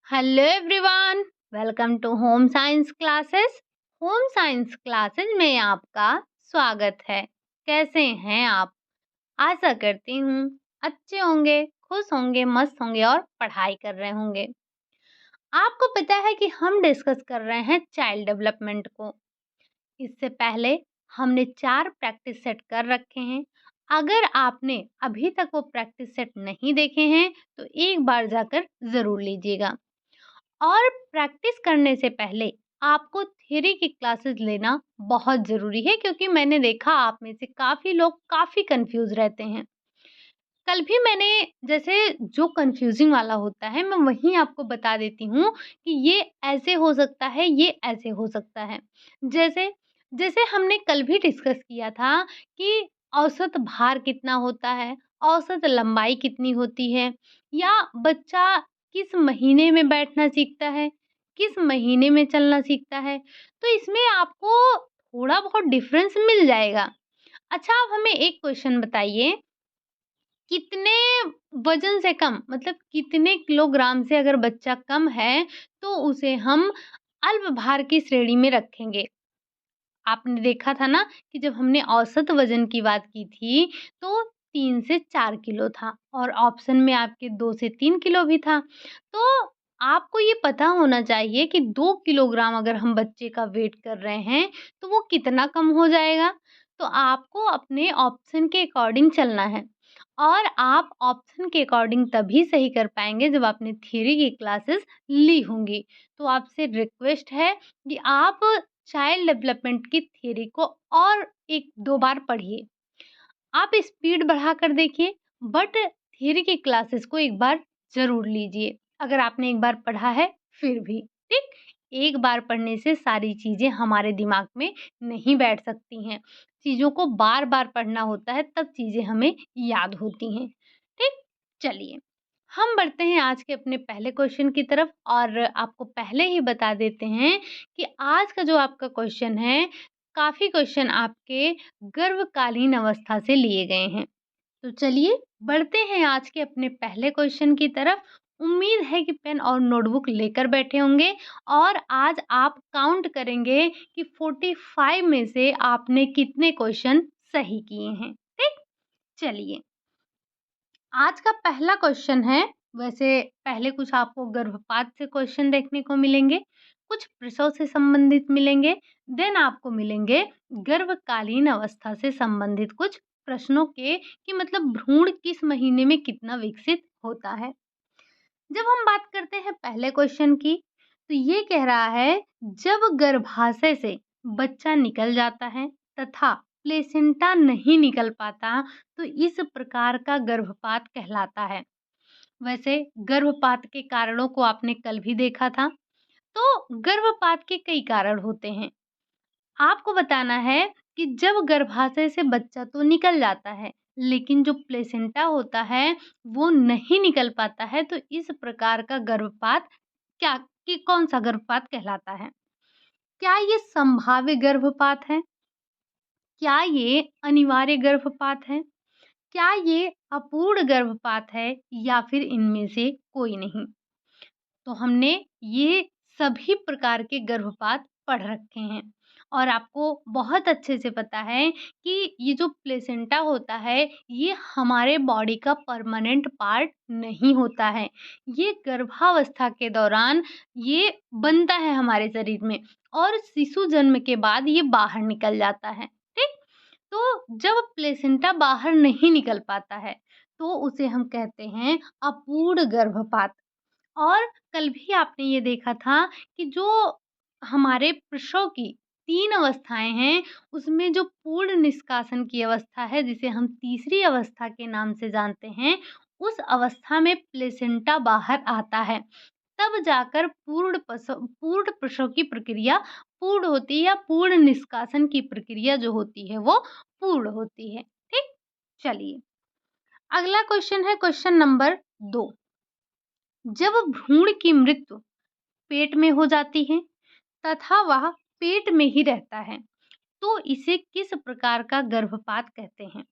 Hello everyone, welcome to home science classes. Home science classes में आपका स्वागत है। कैसे हैं आप? आशा करती हूँ अच्छे होंगे, खुश होंगे, मस्त होंगे और पढ़ाई कर रहे होंगे। आपको पता है कि हम डिस्कस कर रहे हैं चाइल्ड डेवलपमेंट को। इससे पहले हमने 4 प्रैक्टिस सेट कर रखे हैं। अगर आपने अभी तक वो प्रैक्टिस सेट नहीं देखे हैं, तो एक बार जाकर ज़रूर लीजिएगा। और प्रैक्टिस करने से पहले आपको थ्योरी की क्लासेस लेना बहुत ज़रूरी है, क्योंकि मैंने देखा आप में से काफ़ी लोग काफ़ी कंफ्यूज रहते हैं। कल भी मैंने जैसे जो कंफ्यूजिंग वाला होता है मैं वहीं आपको बता देती हूँ कि ये ऐसे हो सकता है, ये ऐसे हो सकता है। जैसे जैसे हमने कल भी डिस्कस किया था कि औसत भार कितना होता है, औसत लंबाई कितनी होती है, या बच्चा किस महीने में बैठना सीखता है, किस महीने में चलना सीखता है। तो इसमें आपको थोड़ा बहुत डिफरेंस मिल जाएगा। अच्छा, आप हमें एक क्वेश्चन बताइए, कितने वज़न से कम, मतलब कितने किलोग्राम से अगर बच्चा कम है, तो उसे हम अल्प भार की श्रेणी में रखेंगे? आपने देखा था ना कि जब हमने औसत वज़न की बात की थी, तो 3 से 4 किलो था और ऑप्शन में आपके 2 से 3 किलो भी था। तो आपको ये पता होना चाहिए कि 2 किलोग्राम अगर हम बच्चे का वेट कर रहे हैं, तो वो कितना कम हो जाएगा? तो आपको अपने ऑप्शन के अकॉर्डिंग चलना है, और आप ऑप्शन के अकॉर्डिंग तभी सही कर पाएँगे जब आपने थ्योरी की क्लासेस ली होंगी। तो आपसे रिक्वेस्ट है कि आप चाइल्ड डेवलपमेंट की थ्योरी को और 1-2 बार पढ़िए। आप स्पीड बढ़ाकर देखिए, बट थ्योरी की क्लासेस को एक बार ज़रूर लीजिए। अगर आपने एक बार पढ़ा है फिर भी, ठीक? एक बार पढ़ने से सारी चीज़ें हमारे दिमाग में नहीं बैठ सकती हैं। चीज़ों को बार-बार पढ़ना होता है, तब चीज़ें हमें याद होती हैं। ठीक? चलिए, हम बढ़ते हैं आज के अपने पहले क्वेश्चन की तरफ, और आपको पहले ही बता देते हैं कि आज का जो आपका क्वेश्चन है, काफ़ी क्वेश्चन आपके गर्भकालीन अवस्था से लिए गए हैं। तो चलिए बढ़ते हैं आज के अपने पहले क्वेश्चन की तरफ। उम्मीद है कि पेन और नोटबुक लेकर बैठे होंगे, और आज आप काउंट करेंगे कि 45 में से आपने कितने क्वेश्चन सही किए हैं। ठीक? चलिए, आज का पहला क्वेश्चन है। वैसे पहले कुछ आपको गर्भपात से क्वेश्चन देखने को मिलेंगे, कुछ प्रसव से संबंधित मिलेंगे, देन आपको मिलेंगे गर्भकालीन अवस्था से संबंधित कुछ प्रश्नों के, कि मतलब भ्रूण किस महीने में कितना विकसित होता है। जब हम बात करते हैं पहले क्वेश्चन की, तो ये कह रहा है, जब गर्भाशय से बच्चा निकल जाता है तथा प्लेसेंटा नहीं निकल पाता, तो इस प्रकार का गर्भपात कहलाता है। वैसे गर्भपात के कारणों को आपने कल भी देखा था। तो गर्भपात के कई कारण होते हैं। आपको बताना है कि जब गर्भाशय से बच्चा तो निकल जाता है, लेकिन जो प्लेसेंटा होता है, वो नहीं निकल पाता है, तो इस प्रकार का गर्भपात क्या कि कौन-सा गर्भपात कहलाता है? क्या ये संभाव्य गर्भपात है? क्या ये अनिवार्य गर्भपात है? क्या ये अपूर्ण गर्भपात है, या फिर इनमें से कोई नहीं? तो हमने ये सभी प्रकार के गर्भपात पढ़ रखे हैं, और आपको बहुत अच्छे से पता है कि ये जो प्लेसेंटा होता है, ये हमारे बॉडी का परमानेंट पार्ट नहीं होता है। ये गर्भावस्था के दौरान ये बनता है हमारे शरीर में, और शिशु जन्म के बाद ये बाहर निकल जाता है। ठीक? तो जब प्लेसेंटा बाहर नहीं निकल पाता है, तो उसे हम कहते हैं अपूर्ण गर्भपात। और कल भी आपने ये देखा था कि जो हमारे प्रसव की 3 अवस्थाएँ हैं, उसमें जो पूर्ण निष्कासन की अवस्था है, जिसे हम तीसरी अवस्था के नाम से जानते हैं, उस अवस्था में प्लेसेंटा बाहर आता है। तब जाकर पूर्ण प्रसव की प्रक्रिया पूर्ण होती है, या पूर्ण निष्कासन की प्रक्रिया जो होती है, वो पूर्ण होती है। ठीक? चलिए, अगला क्वेश्चन है क्वेश्चन नंबर 2। जब भ्रूण की मृत्यु पेट में हो जाती है तथा वह पेट में ही रहता है, तो इसे किस प्रकार का गर्भपात कहते हैं?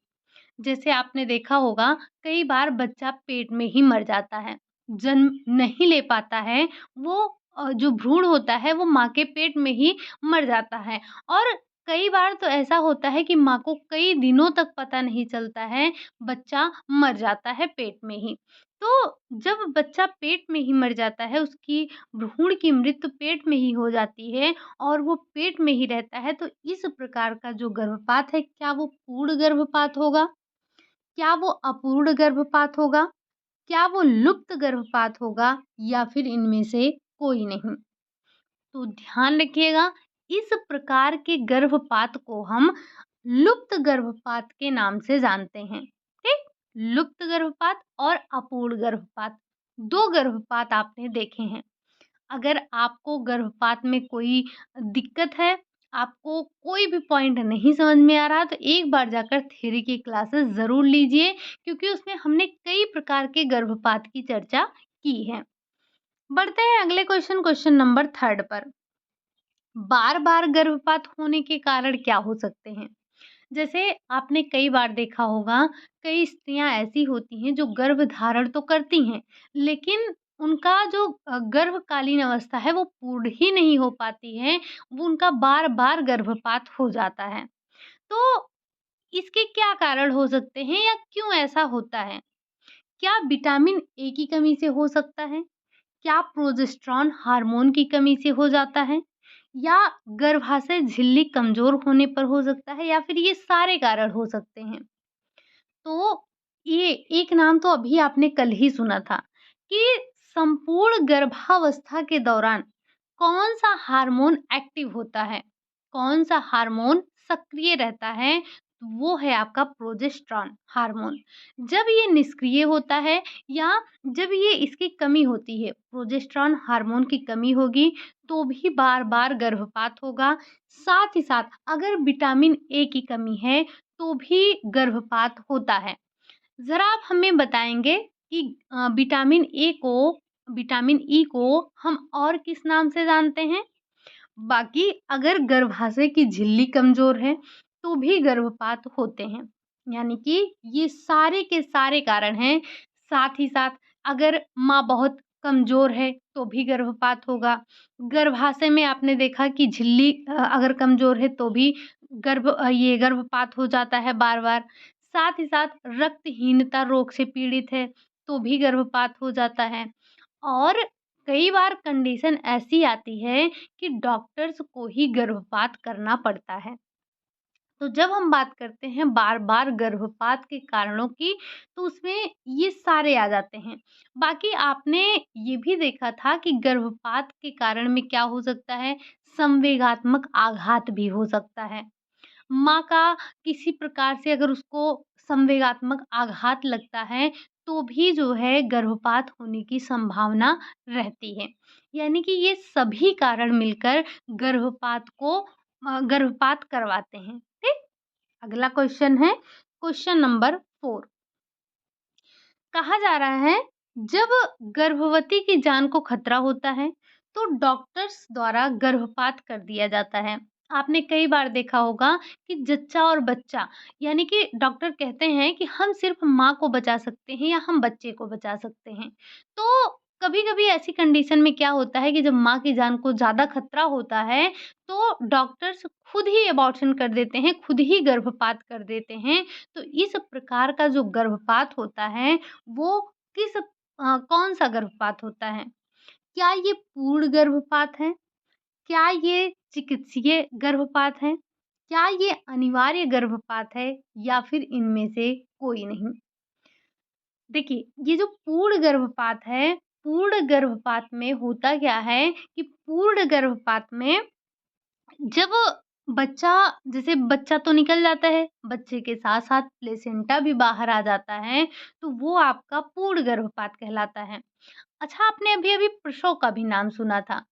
जैसे आपने देखा होगा, कई बार बच्चा पेट में ही मर जाता है। जन्म नहीं ले पाता है, वो जो भ्रूण होता है वो माँ के पेट में ही मर जाता है। और कई बार तो ऐसा होता है कि माँ को कई दिनों तक पता नहीं चलता है, बच्चा मर जाता है पेट में ही। तो जब बच्चा पेट में ही मर जाता है, उसकी भ्रूण की मृत्यु पेट में ही हो जाती है और वो पेट में ही रहता है, तो इस प्रकार का जो गर्भपात है, क्या वो पूर्ण गर्भपात होगा? क्या वो अपूर्ण गर्भपात होगा? क्या वो लुप्त गर्भपात होगा या फिर इनमें से कोई नहीं? तो ध्यान रखिएगा, इस प्रकार के गर्भपात को हम लुप्त गर्भपात के नाम से जानते हैं। ठीक? लुप्त गर्भपात और अपूर्ण गर्भपात, 2 गर्भपात आपने देखे हैं। अगर आपको गर्भपात में कोई दिक्कत है, आपको कोई भी पॉइंट नहीं समझ में आ रहा, तो एक बार जाकर थ्योरी की क्लासेस ज़रूर लीजिए, क्योंकि उसमें हमने कई प्रकार के गर्भपात की चर्चा की है। बढ़ते हैं अगले क्वेश्चन नंबर 3 पर। बार-बार गर्भपात होने के कारण क्या हो सकते हैं? जैसे आपने कई बार देखा होगा, कई स्त्रियाँ ऐसी होती हैं जो गर्भ धारण तो करती हैं, लेकिन उनका जो गर्भकालीन अवस्था है वो पूर्ण ही नहीं हो पाती है, वो उनका बार-बार गर्भपात हो जाता है। तो इसके क्या कारण हो सकते हैं या क्यों ऐसा होता है? क्या विटामिन ए की कमी से हो सकता है? क्या प्रोजेस्टेरॉन हार्मोन की कमी से हो जाता है? या गर्भाशय झिल्ली कमज़ोर होने पर हो सकता है, या फिर ये सारे कारण हो सकते हैं? तो ये एक नाम तो अभी आपने कल ही सुना था कि संपूर्ण गर्भावस्था के दौरान कौन-सा हार्मोन एक्टिव होता है, कौन-सा हार्मोन सक्रिय रहता है, वो है आपका प्रोजेस्टेरॉन हार्मोन। जब ये निष्क्रिय होता है या जब ये इसकी कमी होती है, प्रोजेस्टेरॉन हार्मोन की कमी होगी, तो भी बार-बार गर्भपात होगा। साथ ही साथ अगर विटामिन ए की कमी है, तो भी गर्भपात होता है। ज़रा आप हमें बताएँगे कि विटामिन ई को हम और किस नाम से जानते हैं? बाकी अगर गर्भाशय की झिल्ली कमज़ोर है, तो भी गर्भपात होते हैं। यानी कि ये सारे के सारे कारण हैं। साथ ही साथ अगर माँ बहुत कमज़ोर है, तो भी गर्भपात होगा। गर्भाशय में आपने देखा कि झिल्ली अगर कमज़ोर है, तो भी ये गर्भपात हो जाता है बार-बार। साथ ही साथ रक्तहीनता रोग से पीड़ित है, तो भी गर्भपात हो जाता है। और कई बार कंडीशन ऐसी आती है कि डॉक्टर्स को ही गर्भपात करना पड़ता है। तो जब हम बात करते हैं बार-बार गर्भपात के कारणों की, तो उसमें ये सारे आ जाते हैं। बाकी आपने ये भी देखा था कि गर्भपात के कारण में क्या हो सकता है, संवेगात्मक आघात भी हो सकता है। माँ का किसी प्रकार से अगर उसको संवेगात्मक आघात लगता है, तो भी जो है गर्भपात होने की संभावना रहती है। यानी कि ये सभी कारण मिलकर गर्भपात करवाते हैं। ठीक? अगला क्वेश्चन है क्वेश्चन नंबर 4। कहा जा रहा है, जब गर्भवती की जान को खतरा होता है, तो डॉक्टर्स द्वारा गर्भपात कर दिया जाता है। आपने कई बार देखा होगा कि जच्चा और बच्चा, यानी कि डॉक्टर कहते हैं कि हम सिर्फ माँ को बचा सकते हैं या हम बच्चे को बचा सकते हैं। तो कभी-कभी ऐसी कंडीशन में क्या होता है कि जब माँ की जान को ज़्यादा खतरा होता है, तो डॉक्टर्स खुद ही अबॉर्शन कर देते हैं, खुद ही गर्भपात कर देते हैं। तो इस प्रकार का जो गर्भपात होता है, वो कौन-सा गर्भपात होता है? क्या ये पूर्ण गर्भपात है? क्या ये चिकित्सीय गर्भपात है? क्या ये अनिवार्य गर्भपात है या फिर इनमें से कोई नहीं? देखिए, ये जो पूर्ण गर्भपात है, पूर्ण गर्भपात में होता क्या है कि पूर्ण गर्भपात में जब बच्चा जैसे बच्चा तो निकल जाता है, बच्चे के साथ-साथ प्लेसेंटा भी बाहर आ जाता है, तो वो आपका पूर्ण गर्भपात कहलाता है। अच्छा, आपने अभी-अभी प्रसव का भी नाम सुना था।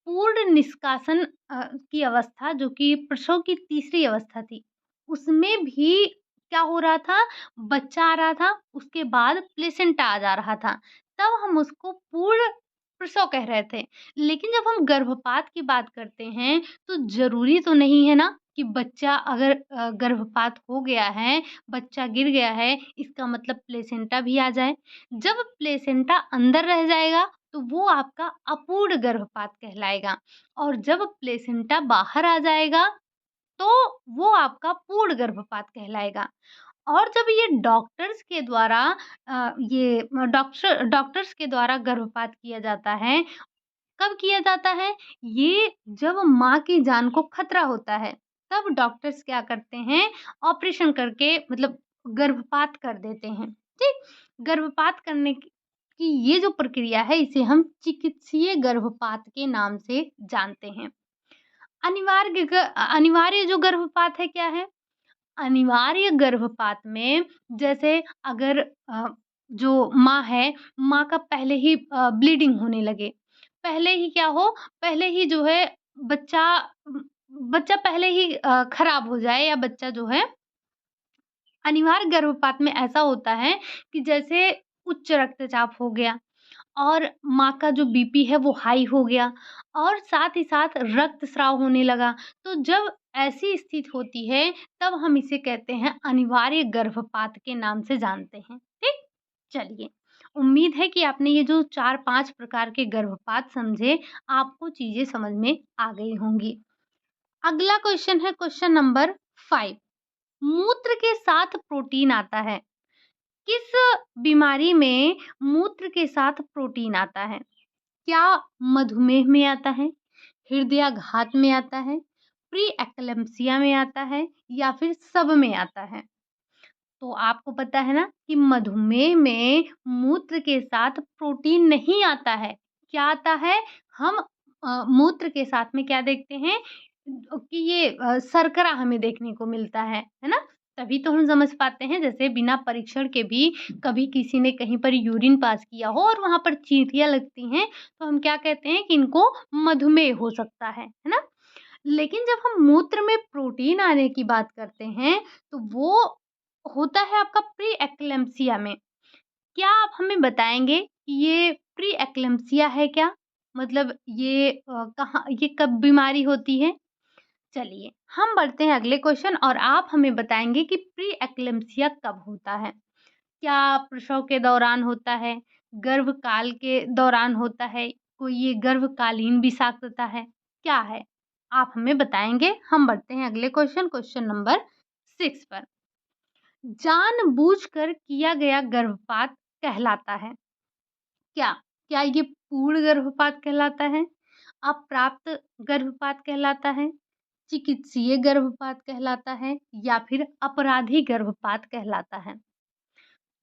पूर्ण निष्कासन की अवस्था जो कि प्रसव की तीसरी अवस्था थी, उसमें भी क्या हो रहा था, बच्चा आ रहा था, उसके बाद प्लेसेंटा आ जा रहा था। तब हम उसको पूर्ण प्रसव कह रहे थे। लेकिन जब हम गर्भपात की बात करते हैं, तो ज़रूरी तो नहीं है ना कि बच्चा अगर गर्भपात हो गया है, बच्चा गिर गया है, इसका मतलब प्लेसेंटा भी आ जाए। जब प्लेसेंटा अंदर रह जाएगा, तो वो आपका अपूर्ण गर्भपात कहलाएगा और जब प्लेसेंटा बाहर आ जाएगा, तो वो आपका पूर्ण गर्भपात कहलाएगा। और जब ये डॉक्टर्स के द्वारा डॉक्टर्स के द्वारा गर्भपात किया जाता है, कब किया जाता है? ये जब माँ की जान को खतरा होता है, तब डॉक्टर्स क्या करते हैं, ऑपरेशन करके मतलब गर्भपात कर देते हैं, ठीक? गर्भपात करने की ये जो प्रक्रिया है, इसे हम चिकित्सीय गर्भपात के नाम से जानते हैं। अनिवार्य जो गर्भपात है क्या है? अनिवार्य गर्भपात में जैसे अगर जो माँ है, माँ का पहले ही ब्लीडिंग होने लगे, पहले ही क्या हो, पहले ही जो है बच्चा बच्चा पहले ही खराब हो जाए या बच्चा जो है अनिवार्य गर्भपात में ऐसा होता है कि जैसे उच्च रक्तचाप हो गया और माँ का जो बीपी है वो हाई हो गया और साथ ही साथ रक्तस्राव होने लगा। तो जब ऐसी स्थिति होती है तब हम इसे कहते हैं अनिवार्य गर्भपात के नाम से जानते हैं। ठीक? चलिए, उम्मीद है कि आपने ये जो 4-5 प्रकार के गर्भपात समझे, आपको चीज़ें समझ में आ गई होंगी। अगला क्वेश्चन है क्वेश्चन नंबर 5। मूत्र के साथ प्रोटीन आता है। किस बीमारी में मूत्र के साथ प्रोटीन आता है? क्या मधुमेह में आता है, हृदयाघात में आता है, प्री एक्लेम्पसिया में आता है या फिर सब में आता है? तो आपको पता है ना कि मधुमेह में मूत्र के साथ प्रोटीन नहीं आता है। क्या आता है? हम मूत्र के साथ में क्या देखते हैं कि ये शर्करा हमें देखने को मिलता है ना? तभी तो हम समझ पाते हैं जैसे बिना परीक्षण के भी कभी किसी ने कहीं पर यूरिन पास किया हो और वहाँ पर चींटियाँ लगती हैं, तो हम क्या कहते हैं कि इनको मधुमेह हो सकता है ना? लेकिन जब हम मूत्र में प्रोटीन आने की बात करते हैं, तो वो होता है आपका प्री एक्लेम्पसिया में। क्या आप हमें बताएँगे कि ये प्री एक्लेम्पसिया है क्या? मतलब ये कहाँ ये कब बीमारी होती है? चलिए, हम बढ़ते हैं अगले क्वेश्चन और आप हमें बताएँगे कि प्री एक्लेम्पसिया कब होता है? क्या प्रसव के दौरान होता है? गर्भकाल के दौरान होता है? कोई ये गर्भकालीन विषाक्तता है? क्या है? आप हमें बताएँगे। हम बढ़ते हैं अगले क्वेश्चन, क्वेश्चन नंबर 6 पर। जानबूझकर किया गया गर्भपात कहलाता है क्या? क्या ये पूर्ण गर्भपात कहलाता है? अप्राप्त गर्भपात कहलाता है? चिकित्सीय गर्भपात कहलाता है या फिर अपराधी गर्भपात कहलाता है?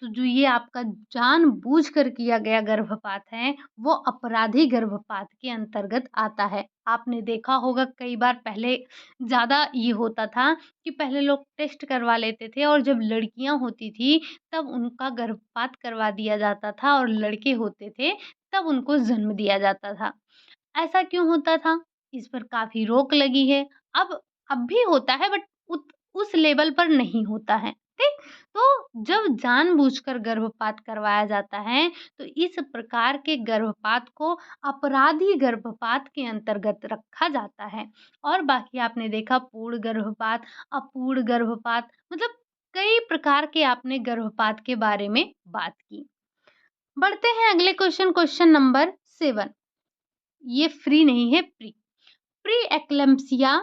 तो जो ये आपका जानबूझकर किया गया गर्भपात है, वो अपराधी गर्भपात के अंतर्गत आता है। आपने देखा होगा कई बार पहले ज़्यादा ये होता था कि पहले लोग टेस्ट करवा लेते थे और जब लड़कियाँ होती थी, तब उनका गर्भपात करवा दिया जाता था और लड़के होते थे, तब उनको जन्म दिया जाता था। ऐसा क्यों होता था? इस पर काफ़ी रोक लगी है। अब भी होता है बट उस लेवल पर नहीं होता है, ठीक? तो जब जानबूझकर गर्भपात करवाया जाता है, तो इस प्रकार के गर्भपात को अपराधी गर्भपात के अंतर्गत रखा जाता है। और बाकी आपने देखा पूर्ण गर्भपात, अपूर्ण गर्भपात मतलब कई प्रकार के आपने गर्भपात के बारे में बात की। बढ़ते हैं अगले क्वेश्चन, क्वेश्चन नंबर 7। ये फ्री नहीं है, pre. Pre eclampsia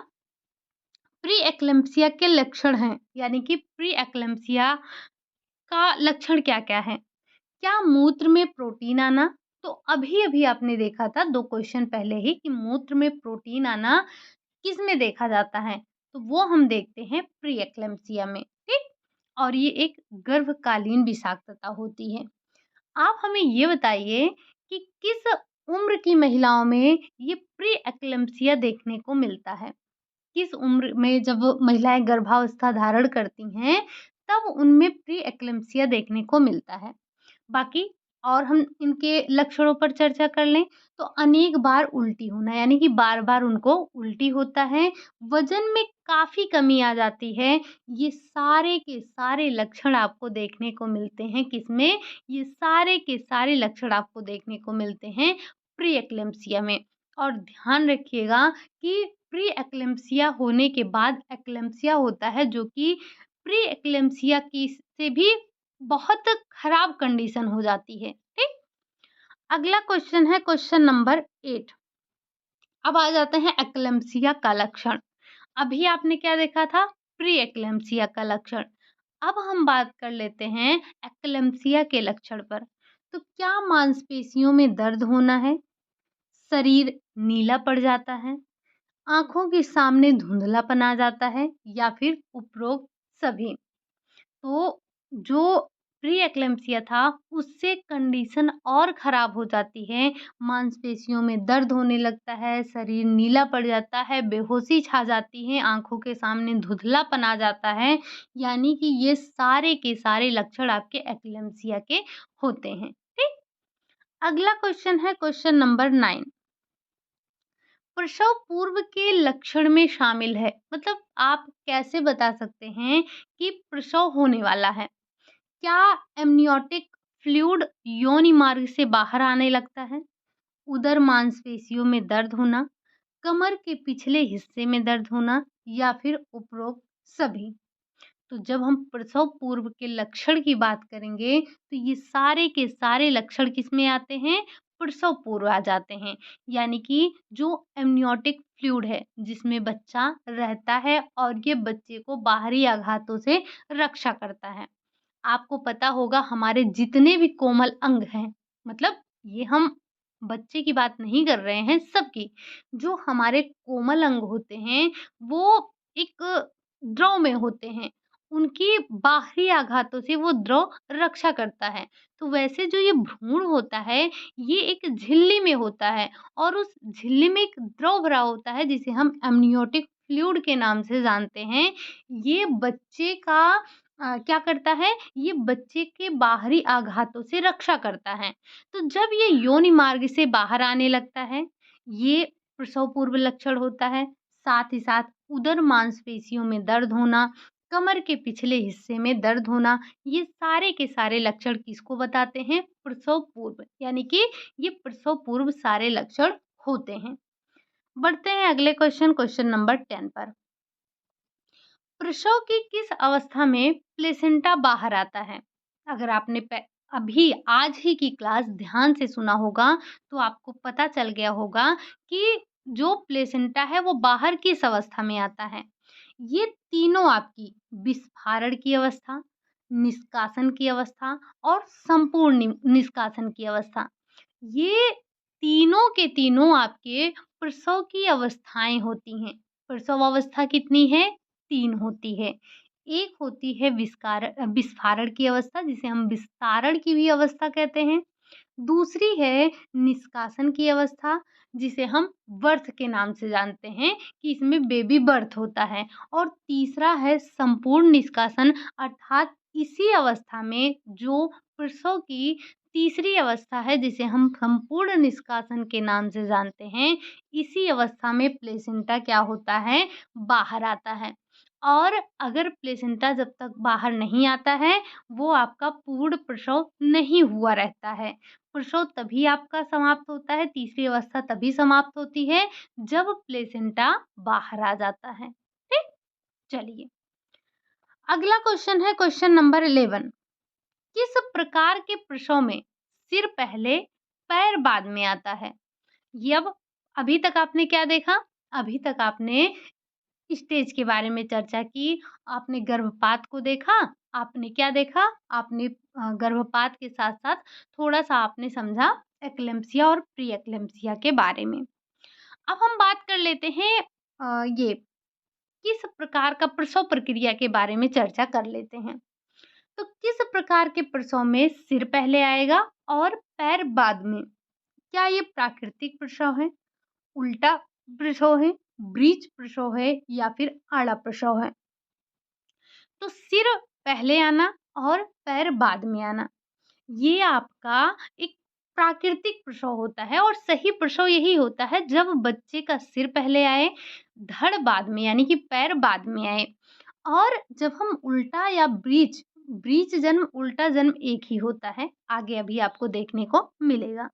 pre eclampsia के लक्षण हैं, यानी कि प्री एक्लेम्पसिया का लक्षण क्या-क्या है? क्या मूत्र में प्रोटीन आना? तो अभी-अभी आपने देखा था 2 क्वेश्चन पहले ही कि मूत्र में प्रोटीन आना किसमें देखा जाता है? तो वो हम देखते हैं प्री एक्लेम्पसिया में, ठीक? और ये एक गर्भकालीन विषाक्तता होती है। आप हमें ये बताइए कि किस उम्र की महिलाओं में ये प्री एक्लेम्पसिया देखने को मिलता है? किस उम्र में जब महिलाएँ गर्भावस्था धारण करती हैं, तब उनमें प्री एक्लेम्पसिया देखने को मिलता है। बाकी और हम इनके लक्षणों पर चर्चा कर लें, तो अनेक बार उल्टी होना, यानी कि बार-बार उनको उल्टी होता है, वज़न में काफ़ी कमी आ जाती है। ये सारे के सारे लक्षण आपको देखने को मिलते हैं किसमें? ये सारे के सारे लक्षण आपको देखने को मिलते हैं प्री एक्लेम्पसिया में। और ध्यान रखिएगा कि प्री एक्लेम्पसिया होने के बाद एक्लेम्पसिया होता है, जो कि प्री एक्लेम्पसिया की से भी बहुत खराब कंडीशन हो जाती है। ठीक? अगला क्वेश्चन है क्वेश्चन नंबर 8। अब आ जाते हैं एक्लेम्पसिया का लक्षण। अभी आपने क्या देखा था? प्री एक्लेम्पसिया का लक्षण। अब हम बात कर लेते हैं एक्लेम्पसिया के लक्षण पर। तो क्या मांसपेशियों में दर्द होना है? शरीर नीला पड़ जाता है? आँखों के सामने धुंधलापन आ जाता है या फिर उपरोक्त सभी? तो जो प्री एक्लेम्पसिया था उससे कंडीशन और ख़राब हो जाती है, मांसपेशियों में दर्द होने लगता है, शरीर नीला पड़ जाता है, बेहोशी छा जाती है, आँखों के सामने धुंधलापन आ जाता है, यानी कि ये सारे के सारे लक्षण आपके एक्लेम्पसिया के होते हैं। ठीक? अगला क्वेश्चन है क्वेश्चन नंबर 9। प्रसव पूर्व के लक्षण में शामिल है, मतलब आप कैसे बता सकते हैं कि प्रसव होने वाला है? क्या एमनियोटिक फ्लूइड योनि मार्ग से बाहर आने लगता है? उदर मांसपेशियों में दर्द होना, कमर के पिछले हिस्से में दर्द होना या फिर उपरोक्त सभी? तो जब हम प्रसव पूर्व के लक्षण की बात करेंगे, तो ये सारे के सारे लक्षण किसमें आते हैं? प्रसव पूर्व आ जाते हैं। यानी कि जो एमनियोटिक फ्लूइड है, जिसमें बच्चा रहता है और ये बच्चे को बाहरी आघातों से रक्षा करता है। आपको पता होगा हमारे जितने भी कोमल अंग हैं, मतलब ये हम बच्चे की बात नहीं कर रहे हैं, सबकी। जो हमारे कोमल अंग होते हैं, वो एक द्रव में होते हैं। उनकी बाहरी आघातों से वो द्रव रक्षा करता है। तो वैसे जो ये भ्रूण होता है, ये एक झिल्ली में होता है और उस झिल्ली में एक द्रव भरा होता है जिसे हम एमनियोटिक फ्लूइड के नाम से जानते हैं। ये बच्चे का क्या करता है, ये बच्चे के बाहरी आघातों से रक्षा करता है। तो जब ये योनि मार्ग से बाहर आने लगता है, ये प्रसव पूर्व लक्षण होता है। साथ ही साथ उदर मांसपेशियों में दर्द होना, कमर के पिछले हिस्से में दर्द होना, ये सारे के सारे लक्षण किसको बताते हैं? प्रसव पूर्व, यानी कि ये प्रसव पूर्व सारे लक्षण होते हैं। बढ़ते हैं अगले क्वेश्चन, क्वेश्चन नंबर 10 पर। प्रसव की किस अवस्था में प्लेसेंटा बाहर आता है? अगर आपने अभी आज ही की क्लास ध्यान से सुना होगा, तो आपको पता चल गया होगा कि जो प्लेसेंटा है वो बाहर किस अवस्था में आता है। ये तीनों आपकी विस्फारण की अवस्था, निष्कासन की अवस्था और संपूर्ण निष्कासन की अवस्था, ये तीनों के तीनों आपके प्रसव की अवस्थाएं होती हैं। प्रसव अवस्था कितनी है? 3 होती है। एक होती है विस्फारण की अवस्था, जिसे हम विस्तारण की भी अवस्था कहते हैं। दूसरी है निष्कासन की अवस्था, जिसे हम बर्थ के नाम से जानते हैं कि इसमें बेबी बर्थ होता है। और तीसरा है संपूर्ण निष्कासन, अर्थात इसी अवस्था में जो प्रसव की तीसरी अवस्था है, जिसे हम संपूर्ण निष्कासन के नाम से जानते हैं, इसी अवस्था में प्लेसेंटा क्या होता है? बाहर आता है। और अगर प्लेसेंटा जब तक बाहर नहीं आता है, वो आपका पूर्ण प्रसव नहीं हुआ रहता है। प्रसव तभी आपका समाप्त होता है, तीसरी अवस्था तभी समाप्त होती है जब प्लेसेंटा बाहर आ जाता है। ठीक? चलिए, अगला क्वेश्चन है क्वेश्चन नंबर 11। किस प्रकार के प्रसव में सिर पहले पैर बाद में आता है? ये अब अभी तक आपने क्या देखा? अभी तक आपने स्टेज के बारे में चर्चा की, आपने गर्भपात को देखा, आपने क्या देखा? आपने गर्भपात के साथ-साथ थोड़ा-सा आपने समझा एक्लेम्पसिया और प्री एक्लेम्पसिया के बारे में। अब हम बात कर लेते हैं ये किस प्रकार का प्रसव प्रक्रिया के बारे में चर्चा कर लेते हैं। तो किस प्रकार के प्रसव में सिर पहले आएगा और पैर बाद में? क्या ये प्राकृतिक प्रसव है, उल्टा प्रसव है, ब्रीच प्रसव है या फिर आड़ा प्रसव है? तो सिर पहले आना और पैर बाद में आना, ये आपका एक प्राकृतिक प्रसव होता है और सही प्रसव यही होता है जब बच्चे का सिर पहले आए, धड़ बाद में, यानी कि पैर बाद में आए। और जब हम उल्टा या ब्रीच ब्रीच जन्म, उल्टा जन्म एक ही होता है। आगे अभी आपको देखने को मिलेगा।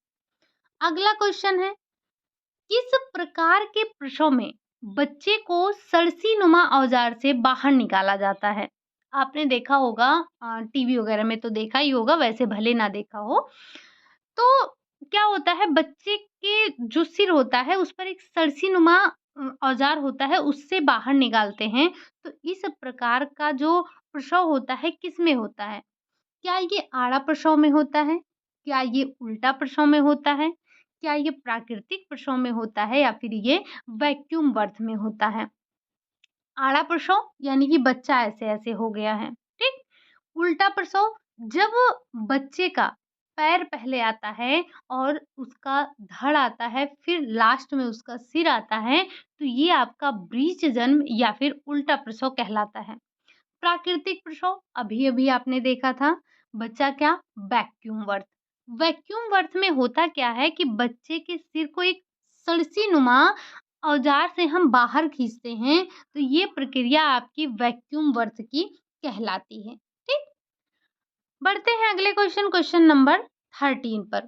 अगला क्वेश्चन है, किस प्रकार के प्रसव में बच्चे को सरसीनुमा औजार से बाहर निकाला जाता है? आपने देखा होगा, टीवी वगैरह में तो देखा ही होगा, वैसे भले ना देखा हो। तो क्या होता है, बच्चे के जो सिर होता है उस पर एक सरसीनुमा औजार होता है, उससे बाहर निकालते हैं। तो इस प्रकार का जो प्रसव होता है किसमें होता है? क्या ये आड़ा प्रसव में होता है? क्या ये उल्टा प्रसव में होता है? क्या ये प्राकृतिक प्रसव में होता है या फिर ये वैक्यूम बर्थ में होता है? आड़ा प्रसव यानी कि बच्चा ऐसे-ऐसे हो गया है, ठीक? उल्टा प्रसव, जब बच्चे का पैर पहले आता है और उसका धड़ आता है, फिर लास्ट में उसका सिर आता है, तो ये आपका बीच जन्म या फिर उल्टा प्रसव कहलाता है। प्राकृतिक प्रसव अभी-अभी आपने देखा था, बच्चा क्या, वैक्यूम बर्थ। वैक्यूम बर्थ में होता क्या है कि बच्चे के सिर को एक सड़सी-नुमा औजार से हम बाहर खींचते हैं, तो ये प्रक्रिया आपकी वैक्यूम बर्थ की कहलाती है। ठीक? बढ़ते हैं अगले क्वेश्चन नंबर 13 पर।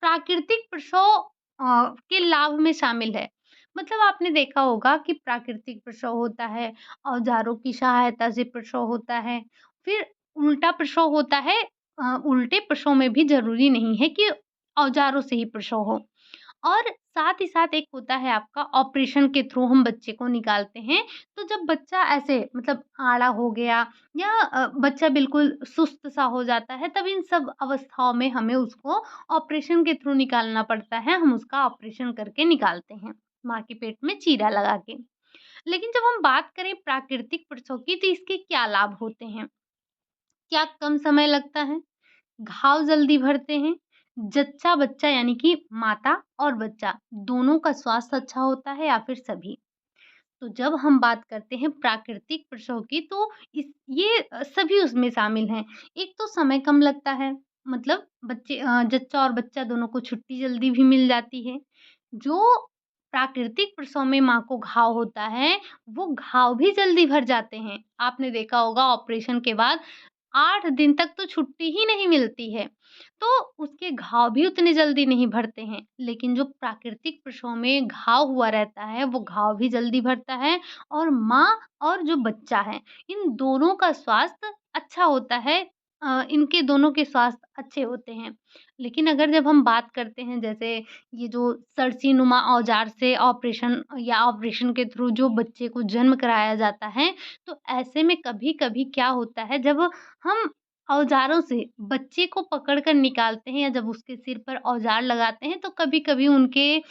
प्राकृतिक प्रसव के लाभ में शामिल है। मतलब आपने देखा होगा कि प्राकृतिक प्रसव होता है, औजारों की सहायता से प्रसव होता है, फिर उल्टा प्रसव होता है। उल्टे प्रसव में भी ज़रूरी नहीं है कि औजारों से ही प्रसव हो। और साथ ही साथ एक होता है आपका ऑपरेशन के थ्रू हम बच्चे को निकालते हैं। तो जब बच्चा ऐसे मतलब आड़ा हो गया या बच्चा बिल्कुल सुस्त सा हो जाता है, तब इन सब अवस्थाओं में हमें उसको ऑपरेशन के थ्रू निकालना पड़ता है। हम उसका ऑपरेशन करके निकालते हैं, माँ के पेट में चीरा लगा के। लेकिन जब हम बात करें प्राकृतिक प्रसव की, तो इसके क्या लाभ होते हैं? क्या कम समय लगता है? घाव जल्दी भरते हैं, जच्चा बच्चा यानी कि माता और बच्चा दोनों का स्वास्थ्य अच्छा होता है या फिर सभी? तो जब हम बात करते हैं प्राकृतिक प्रसव की, तो ये सभी उसमें शामिल हैं। एक तो समय कम लगता है, मतलब जच्चा और बच्चा दोनों को छुट्टी जल्दी भी मिल जाती है। जो प्राकृतिक प्रसव में माँ को घाव होता है, वो घाव भी जल्दी भर जाते हैं। आपने देखा होगा ऑपरेशन के बाद 8 दिन तक तो छुट्टी ही नहीं मिलती है, तो उसके घाव भी उतने जल्दी नहीं भरते हैं। लेकिन जो प्राकृतिक प्रसव में घाव हुआ रहता है, वो घाव भी जल्दी भरता है और माँ और जो बच्चा है, इन दोनों का स्वास्थ्य अच्छा होता है। इनके दोनों के स्वास्थ्य अच्छे होते हैं। लेकिन अगर जब हम बात करते हैं, जैसे ये जो सरसीनुमा औजार से ऑपरेशन या ऑपरेशन के थ्रू जो बच्चे को जन्म कराया जाता है, तो ऐसे में कभी-कभी क्या होता है, जब हम औज़ारों से बच्चे को पकड़ कर निकालते हैं या जब उसके सिर पर औज़ार लगाते हैं, तो कभी-कभी उनके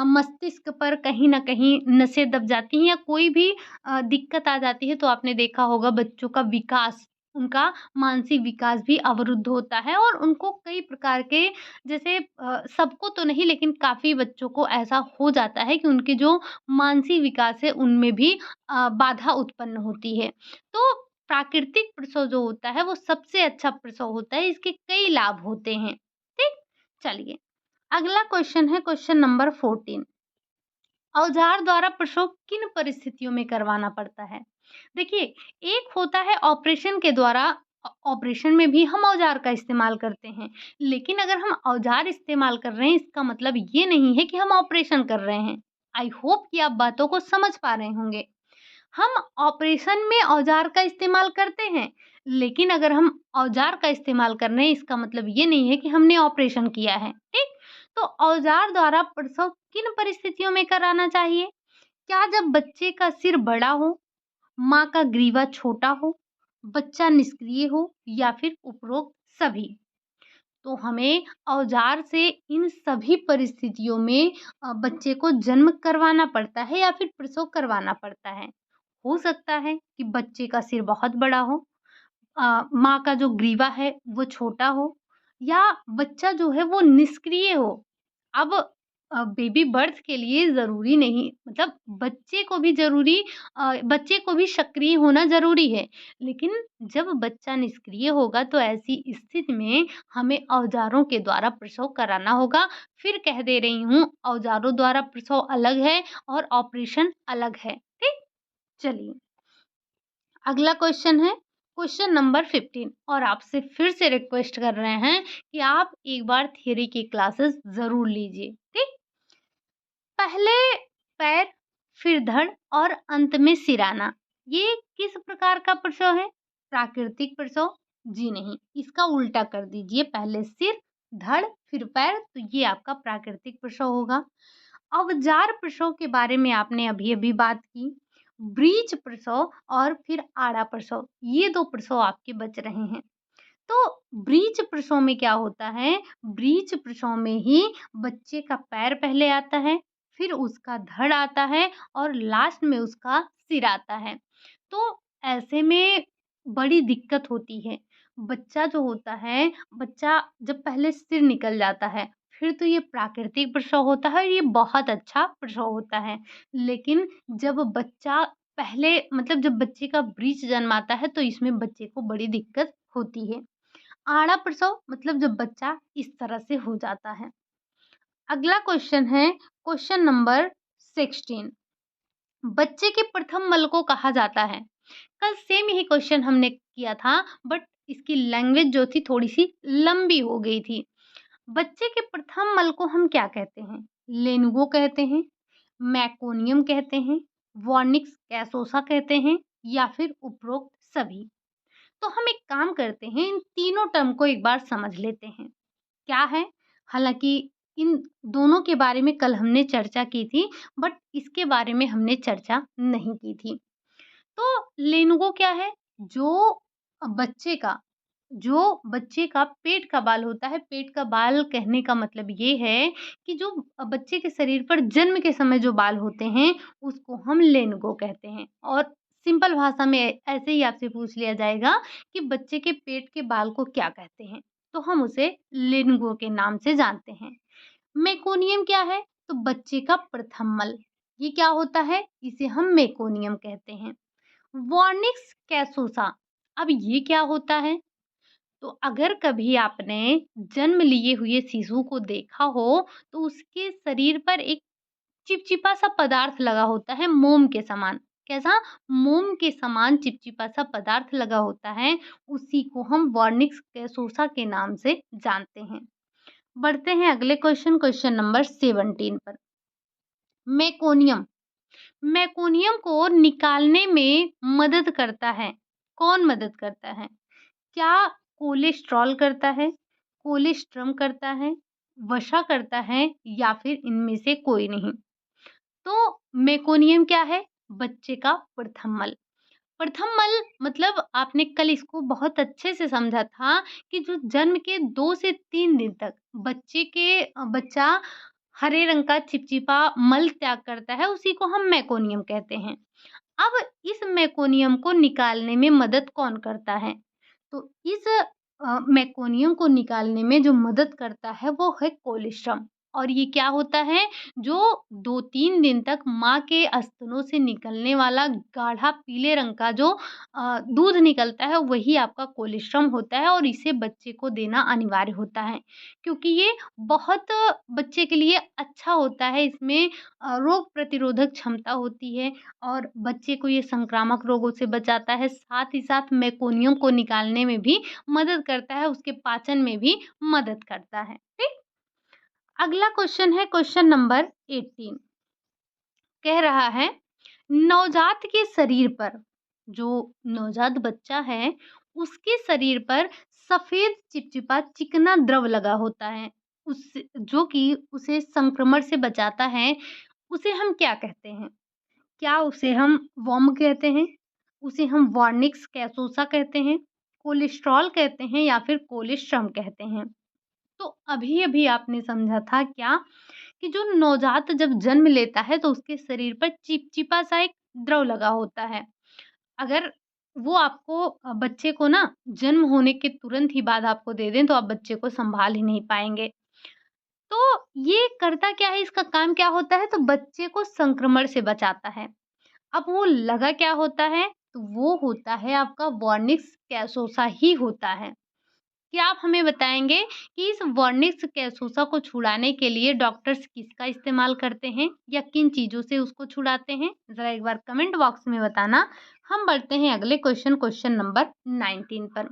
मस्तिष्क पर कहीं न कहीं नसें दब जाती हैं या कोई भी दिक्कत आ जाती है। तो आपने देखा होगा बच्चों का विकास, उनका मानसिक विकास भी अवरुद्ध होता है और उनको कई प्रकार के, जैसे सबको तो नहीं लेकिन काफ़ी बच्चों को ऐसा हो जाता है कि उनके जो मानसिक विकास है उनमें भी बाधा उत्पन्न होती है। तो प्राकृतिक प्रसव जो होता है वो सबसे अच्छा प्रसव होता है, इसके कई लाभ होते हैं। ठीक? चलिए, अगला क्वेश्चन है क्वेश्चन नंबर 14। औज़ार द्वारा प्रसव किन परिस्थितियों में करवाना पड़ता है? देखिए, एक होता है ऑपरेशन के द्वारा, ऑपरेशन में भी हम औज़ार का इस्तेमाल करते हैं। लेकिन अगर हम औज़ार इस्तेमाल कर रहे हैं, इसका मतलब ये नहीं है कि हम ऑपरेशन कर रहे हैं। आई होप कि आप बातों को समझ पा रहे होंगे। हम ऑपरेशन में औज़ार का इस्तेमाल करते हैं, लेकिन अगर हम औज़ार का इस्तेमाल कर रहे हैं, इसका मतलब ये नहीं है कि हमने ऑपरेशन किया है, ठीक? तो औज़ार द्वारा प्रसव किन परिस्थितियों में कराना चाहिए? क्या जब बच्चे का सिर बड़ा हो, माँ का ग्रीवा छोटा हो, बच्चा निष्क्रिय हो या फिर उपरोक्त सभी? तो हमें औज़ार से इन सभी परिस्थितियों में बच्चे को जन्म करवाना पड़ता है या फिर प्रसव करवाना पड़ता है। हो सकता है कि बच्चे का सिर बहुत बड़ा हो, माँ का जो ग्रीवा है वो छोटा हो या बच्चा जो है वो निष्क्रिय हो। अब बेबी बर्थ के लिए ज़रूरी नहीं, मतलब बच्चे को भी सक्रिय होना ज़रूरी है। लेकिन जब बच्चा निष्क्रिय होगा तो ऐसी स्थिति में हमें औज़ारों के द्वारा प्रसव कराना होगा। फिर कह दे रही हूँ, औज़ारों द्वारा प्रसव अलग है और ऑपरेशन अलग है। ठीक? चलिए, अगला क्वेश्चन है क्वेश्चन नंबर 15 और आपसे फिर से रिक्वेस्ट कर रहे हैं कि आप एक बार थियरी की क्लासेस ज़रूर लीजिए, ठीक? पहले पैर, फिर धड़ और अंत में सिर आना। ये किस प्रकार का प्रसव है? प्राकृतिक प्रसव? जी नहीं, इसका उल्टा कर दीजिए, पहले सिर, धड़, फिर पैर, तो ये आपका प्राकृतिक प्रसव होगा। अवजार प्रसव के बारे में आपने अभी-अभी बात की। ब्रीच प्रसव और फिर आड़ा प्रसव, ये 2 प्रसव आपके बच रहे हैं। तो ब्रीच प्रसव में क्या होता है? ब्रीच प्रसव में ही बच्चे का पैर पहले आता है, फिर उसका धड़ आता है और लास्ट में उसका सिर आता है। तो ऐसे में बड़ी दिक्कत होती है। बच्चा जो होता है, बच्चा जब पहले सिर निकल जाता है, फिर तो ये प्राकृतिक प्रसव होता है, ये बहुत अच्छा प्रसव होता है। लेकिन जब बच्चा पहले मतलब जब बच्चे का ब्रीच जन्माता है, तो इसमें बच्चे को बड़ी दिक्कत होती है। आड़ा प्रसव मतलब जब बच्चा इस तरह से हो जाता है। अगला क्वेश्चन है क्वेश्चन नंबर 16। बच्चे के प्रथम मल को कहा जाता है। कल सेम ही क्वेश्चन हमने किया था, बट इसकी लैंग्वेज जो थी थोड़ी सी लंबी हो गई थी। बच्चे के प्रथम मल को हम क्या कहते हैं? लेनुगो कहते हैं, मैकोनियम कहते हैं, वॉर्निक्स कैसोसा कहते हैं या फिर उपरोक्त सभी। तो हम एक काम करते हैं, इन तीनों टर्म को एक बार समझ लेते हैं। क्या है? हालाँकि इन दोनों के बारे में कल हमने चर्चा की थी, बट इसके बारे में हमने चर्चा नहीं की थी। तो लेनुगो क्या है? जो बच्चे का बच्चे का पेट का बाल होता है, पेट का बाल कहने का मतलब ये है कि जो बच्चे के शरीर पर जन्म के समय जो बाल होते हैं, उसको हम लेनुगो कहते हैं। और सिंपल भाषा में ऐसे ही आपसे पूछ लिया जाएगा कि बच्चे के पेट के बाल को क्या कहते हैं? तो हम उसे लेनुगो के नाम से जानते हैं। मेकोनियम क्या है? तो बच्चे का प्रथम मल, ये क्या होता है? इसे हम मेकोनियम कहते हैं। वॉर्निक्स कैसोसा, अब ये क्या होता है? तो अगर कभी आपने जन्म लिए हुए शिशु को देखा हो, तो उसके शरीर पर एक चिपचिपा सा पदार्थ लगा होता है मोम के समान। कैसा? मोम के समान चिपचिपा सा पदार्थ लगा होता है, उसी को हम वॉर्निक्स कैसोसा के नाम से जानते हैं। बढ़ते हैं अगले क्वेश्चन, क्वेश्चन नंबर 17 पर। मेकोनियम, मेकोनियम को निकालने में मदद करता है। कौन मदद करता है? क्या कोलेस्ट्रॉल करता है, कोलेस्ट्रम करता है, वसा करता है या फिर इनमें से कोई नहीं? तो मेकोनियम क्या है? बच्चे का प्रथम मल। प्रथम मल मतलब आपने कल इसको बहुत अच्छे से समझा था कि जो जन्म के 2 से 3 दिन तक बच्चा हरे रंग का चिपचिपा मल त्याग करता है, उसी को हम मेकोनियम कहते हैं। अब इस मेकोनियम को निकालने में मदद कौन करता है? तो इस मेकोनियम को निकालने में जो मदद करता है वो है कोलेस्ट्रम। और ये क्या होता है? जो 2-3 दिन तक माँ के स्तनों से निकलने वाला गाढ़ा पीले रंग का जो दूध निकलता है, वही आपका कोलेस्ट्रम होता है और इसे बच्चे को देना अनिवार्य होता है। क्योंकि ये बहुत बच्चे के लिए अच्छा होता है, इसमें रोग प्रतिरोधक क्षमता होती है और बच्चे को ये संक्रामक रोगों से बचाता है, साथ ही साथ मेकोनियम को निकालने में भी मदद करता है, उसके पाचन में भी मदद करता है। ठीक? अगला क्वेश्चन है क्वेश्चन नंबर 18। कह रहा है नवजात के शरीर पर, जो नवजात बच्चा है, उसके शरीर पर सफेद चिपचिपा चिकना द्रव लगा होता है, उस जो कि उसे संक्रमण से बचाता है, उसे हम क्या कहते हैं? क्या उसे हम वर्म कहते हैं? उसे हम वॉर्निक्स कैसोसा कहते हैं? कोलेस्ट्रॉल कहते हैं या फिर कोलेस्ट्रम कहते हैं? तो अभी-अभी आपने समझा था क्या कि जो नवजात जब जन्म लेता है तो उसके शरीर पर चिपचिपा सा एक द्रव लगा होता है। अगर वो आपको बच्चे को ना जन्म होने के तुरंत ही बाद आपको दे दें तो आप बच्चे को सँभाल ही नहीं पाएँगे। तो ये करता क्या है, इसका काम क्या होता है? तो बच्चे को संक्रमण से बचाता है। अब वो लगा क्या होता है? तो वो होता है आपका वॉर्निक्स कैसोसा ही होता है। क्या आप हमें बताएँगे कि इस वॉर्निक्स कैसोसा को छुड़ाने के लिए डॉक्टर्स किसका इस्तेमाल करते हैं या किन चीज़ों से उसको छुड़ाते हैं? ज़रा एक बार कमेंट बॉक्स में बताना। हम बढ़ते हैं अगले क्वेश्चन, क्वेश्चन नंबर 19 पर।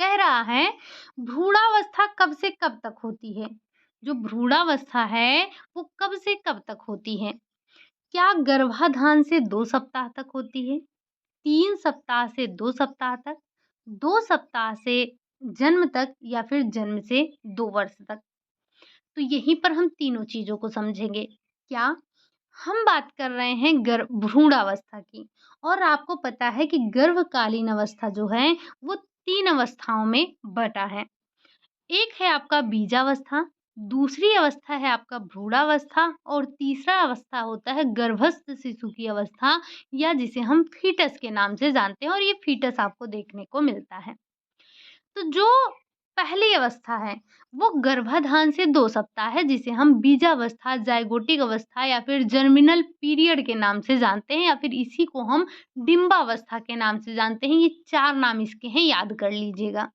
कह रहा है भ्रूणावस्था कब से कब तक होती है? जो भ्रूणावस्था है वो कब से कब तक होती है? क्या गर्भाधान से 2 सप्ताह तक होती है? 3 सप्ताह से 2 सप्ताह तक, 2 सप्ताह से जन्म तक या फिर जन्म से 2 वर्ष तक। तो यहीं पर हम तीनों चीज़ों को समझेंगे। क्या? हम बात कर रहे हैं भ्रूणावस्था की और आपको पता है कि गर्भकालीन अवस्था जो है वो 3 अवस्थाओं में बँटा है। एक है आपका बीजावस्था, दूसरी अवस्था है आपका भ्रूणावस्था और तीसरा अवस्था होता है गर्भस्थ शिशु की अवस्था या जिसे हम फीटस के नाम से जानते हैं और ये फीटस आपको देखने को मिलता है। तो जो पहली अवस्था है, वो गर्भाधान से 2 सप्ताह है जिसे हम बीजावस्था, ज़ाइगोटिक अवस्था या फिर जर्मिनल पीरियड के नाम से जानते हैं या फिर इसी को हम डिंबावस्था के नाम से जानते हैं। ये 4 नाम इसके हैं, याद कर लीजिएगा।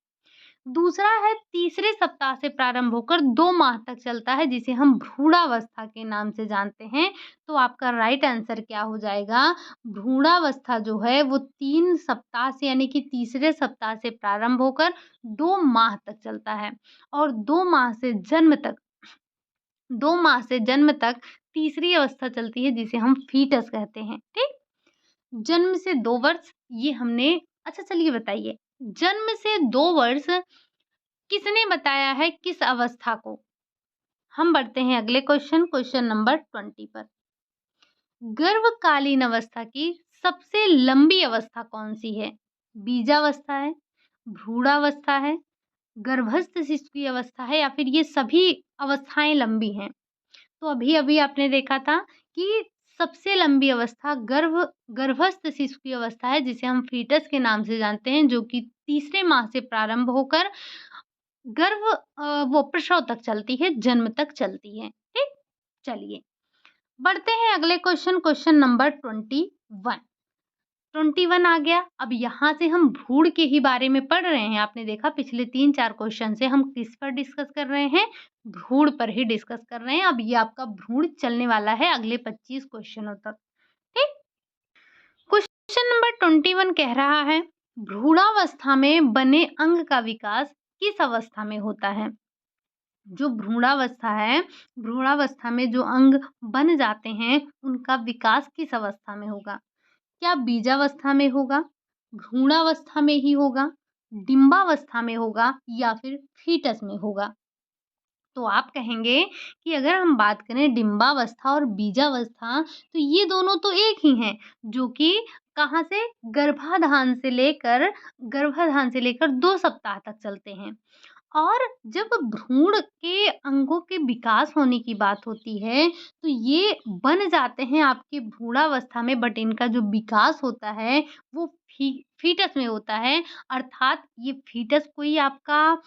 दूसरा है तीसरे सप्ताह से प्रारंभ होकर 2 माह तक चलता है जिसे हम भ्रूणावस्था के नाम से जानते हैं। तो आपका राइट आंसर क्या हो जाएगा? भ्रूणावस्था जो है वो 3 सप्ताह से यानी कि तीसरे सप्ताह से प्रारंभ होकर 2 माह तक चलता है और 2 माह से जन्म तक तीसरी अवस्था चलती है जिसे हम फीटस कहते हैं, ठीक? जन्म से 2 वर्ष ये हमने अच्छा चलिए बताइए, जन्म से 2 वर्ष किसने बताया है किस अवस्था को? हम बढ़ते हैं अगले क्वेश्चन नंबर 20 पर। गर्भकालीन अवस्था की सबसे लंबी अवस्था कौन-सी है? बीजावस्था है, भ्रूणावस्था है, गर्भस्थ शिशु की अवस्था है या फिर ये सभी अवस्थाएँ लंबी हैं? तो अभी-अभी आपने देखा था कि सबसे लंबी अवस्था गर्भस्थ शिशु की अवस्था है जिसे हम फीटस के नाम से जानते हैं जो कि तीसरे माह से प्रारंभ होकर वो प्रसव तक चलती है, जन्म तक चलती है, ठीक? चलिए, बढ़ते हैं अगले क्वेश्चन नंबर 21। 21 आ गया, अब यहाँ से हम भ्रूण के ही बारे में पढ़ रहे हैं। आपने देखा पिछले 3-4 क्वेश्चन से हम किस पर डिस्कस कर रहे हैं? भ्रूण पर ही डिस्कस कर रहे हैं। अब ये आपका भ्रूण चलने वाला है अगले 25 क्वेश्चनों तक, ठीक? क्वेश्चन नंबर 21 कह रहा है, भ्रूणावस्था में बने अंग का विकास किस अवस्था में होता है? जो भ्रूणावस्था है, भ्रूणावस्था में जो अंग बन जाते हैं, उनका विकास किस अवस्था में होगा? क्या बीजावस्था में होगा, भ्रूणावस्था में ही होगा, डिंबावस्था में होगा या फिर फीटस में होगा? तो आप कहेंगे कि अगर हम बात करें डिंबावस्था और बीजावस्था, तो ये दोनों तो एक ही हैं, जो कि कहाँ से? गर्भाधान से लेकर 2 सप्ताह तक चलते हैं। और जब भ्रूण के अंगों के विकास होने की बात होती है, तो ये बन जाते हैं आपके भ्रूणावस्था में बट इनका जो विकास होता है, वो फीटस में होता है। अर्थात ये फीटस कोई आपका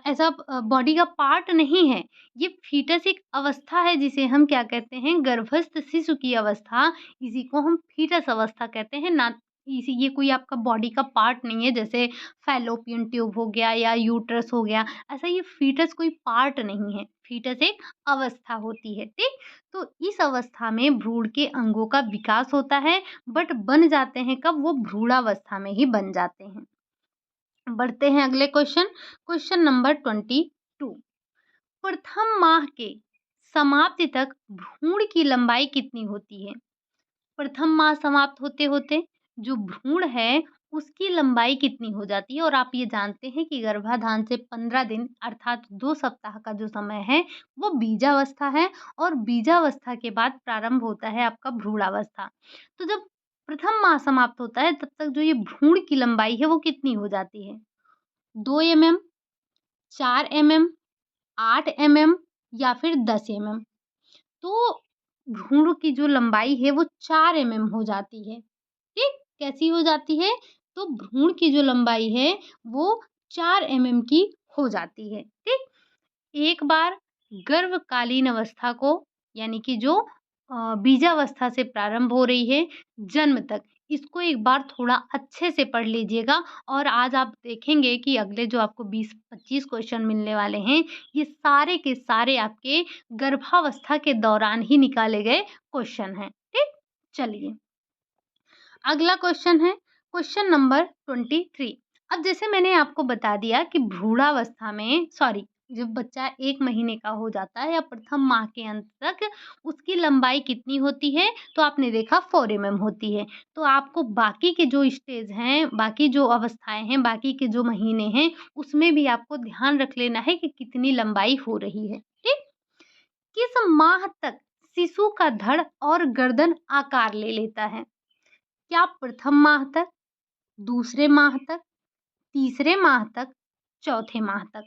ऐसा बॉडी का पार्ट नहीं है। ये फीटस एक अवस्था है जिसे हम क्या कहते हैं? गर्भस्थ शिशु की अवस्था, इसी को हम फीटस अवस्था कहते हैं ना इसी ये कोई आपका बॉडी का पार्ट नहीं है जैसे फैलोपियन ट्यूब हो गया या यूट्रस हो गया, ऐसा ये फीटस कोई पार्ट नहीं है, फीटस एक अवस्था होती है, ठीक? तो इस अवस्था में भ्रूण के अंगों का विकास होता है, बट बन जाते हैं कब? वो भ्रूणावस्था में ही बन जाते हैं। बढ़ते हैं अगले क्वेश्चन नंबर 22। प्रथम माह के समाप्ति तक भ्रूण की लंबाई कितनी होती है? प्रथम माह समाप्त होते-होते जो भ्रूण है, उसकी लंबाई कितनी हो जाती है? और आप ये जानते हैं कि गर्भाधान से 15 दिन अर्थात 2 सप्ताह का जो समय है, वो बीजावस्था है और बीजावस्था के बाद प्रारंभ होता है आपका भ्रूणावस्था। तो जब प्रथम माह समाप्त होता है, तब तक जो ये भ्रूण की लंबाई है, वो कितनी हो जाती है? 2 एमएम, 4 एमएम, 8 एमएम या फिर 10 एमएम? तो भ्रूण की जो लंबाई है वो 4 एमएम हो जाती है, ठीक? कैसी हो जाती है? तो भ्रूण की जो लंबाई है वो 4 एमएम की हो जाती है, ठीक? एक बार गर्भकालीन अवस्था को यानी कि जो बीजावस्था से प्रारंभ हो रही है जन्म तक, इसको एक बार थोड़ा अच्छे से पढ़ लीजिएगा और आज आप देखेंगे कि अगले जो आपको 20-25 क्वेश्चन मिलने वाले हैं, ये सारे के सारे आपके गर्भावस्था के दौरान ही निकाले गए क्वेश्चन हैं, ठीक? चलिए, अगला क्वेश्चन है क्वेश्चन नंबर 23। अब जैसे मैंने आपको बता दिया कि भ्रूणावस्था में सॉरी जब बच्चा 1 महीने का हो जाता है या प्रथम माह के अंत तक उसकी लंबाई कितनी होती है? तो आपने देखा 4 होती है। तो आपको बाकी के जो स्टेज हैं, बाकी जो अवस्थाएँ हैं, बाकी के जो महीने हैं, उसमें भी आपको ध्यान रख लेना है कि कितनी लंबाई हो रही है। ठीक? किस माह तक शिशु का धड़ और गर्दन आकार ले लेता है? क्या प्रथम माह तक, दूसरे माह तक, तीसरे माह तक, चौथे माह तक?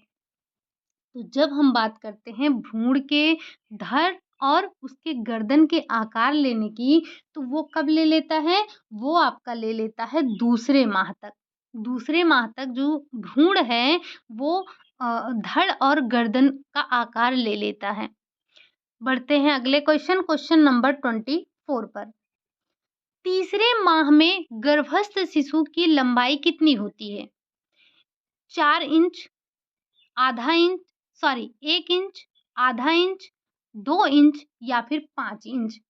तो जब हम बात करते हैं भ्रूण के धड़ और उसके गर्दन के आकार लेने की, तो वो कब ले लेता है? वो आपका ले लेता है दूसरे माह तक। दूसरे माह तक जो भ्रूण है वो धड़ और गर्दन का आकार ले लेता है। बढ़ते हैं अगले क्वेश्चन, क्वेश्चन नंबर 24 पर। तीसरे माह में गर्भस्थ शिशु की लंबाई कितनी होती है? 4 इंच, आधा इंच, सॉरी 1 इंच, आधा इंच, 2 इंच या फिर 5 इंच?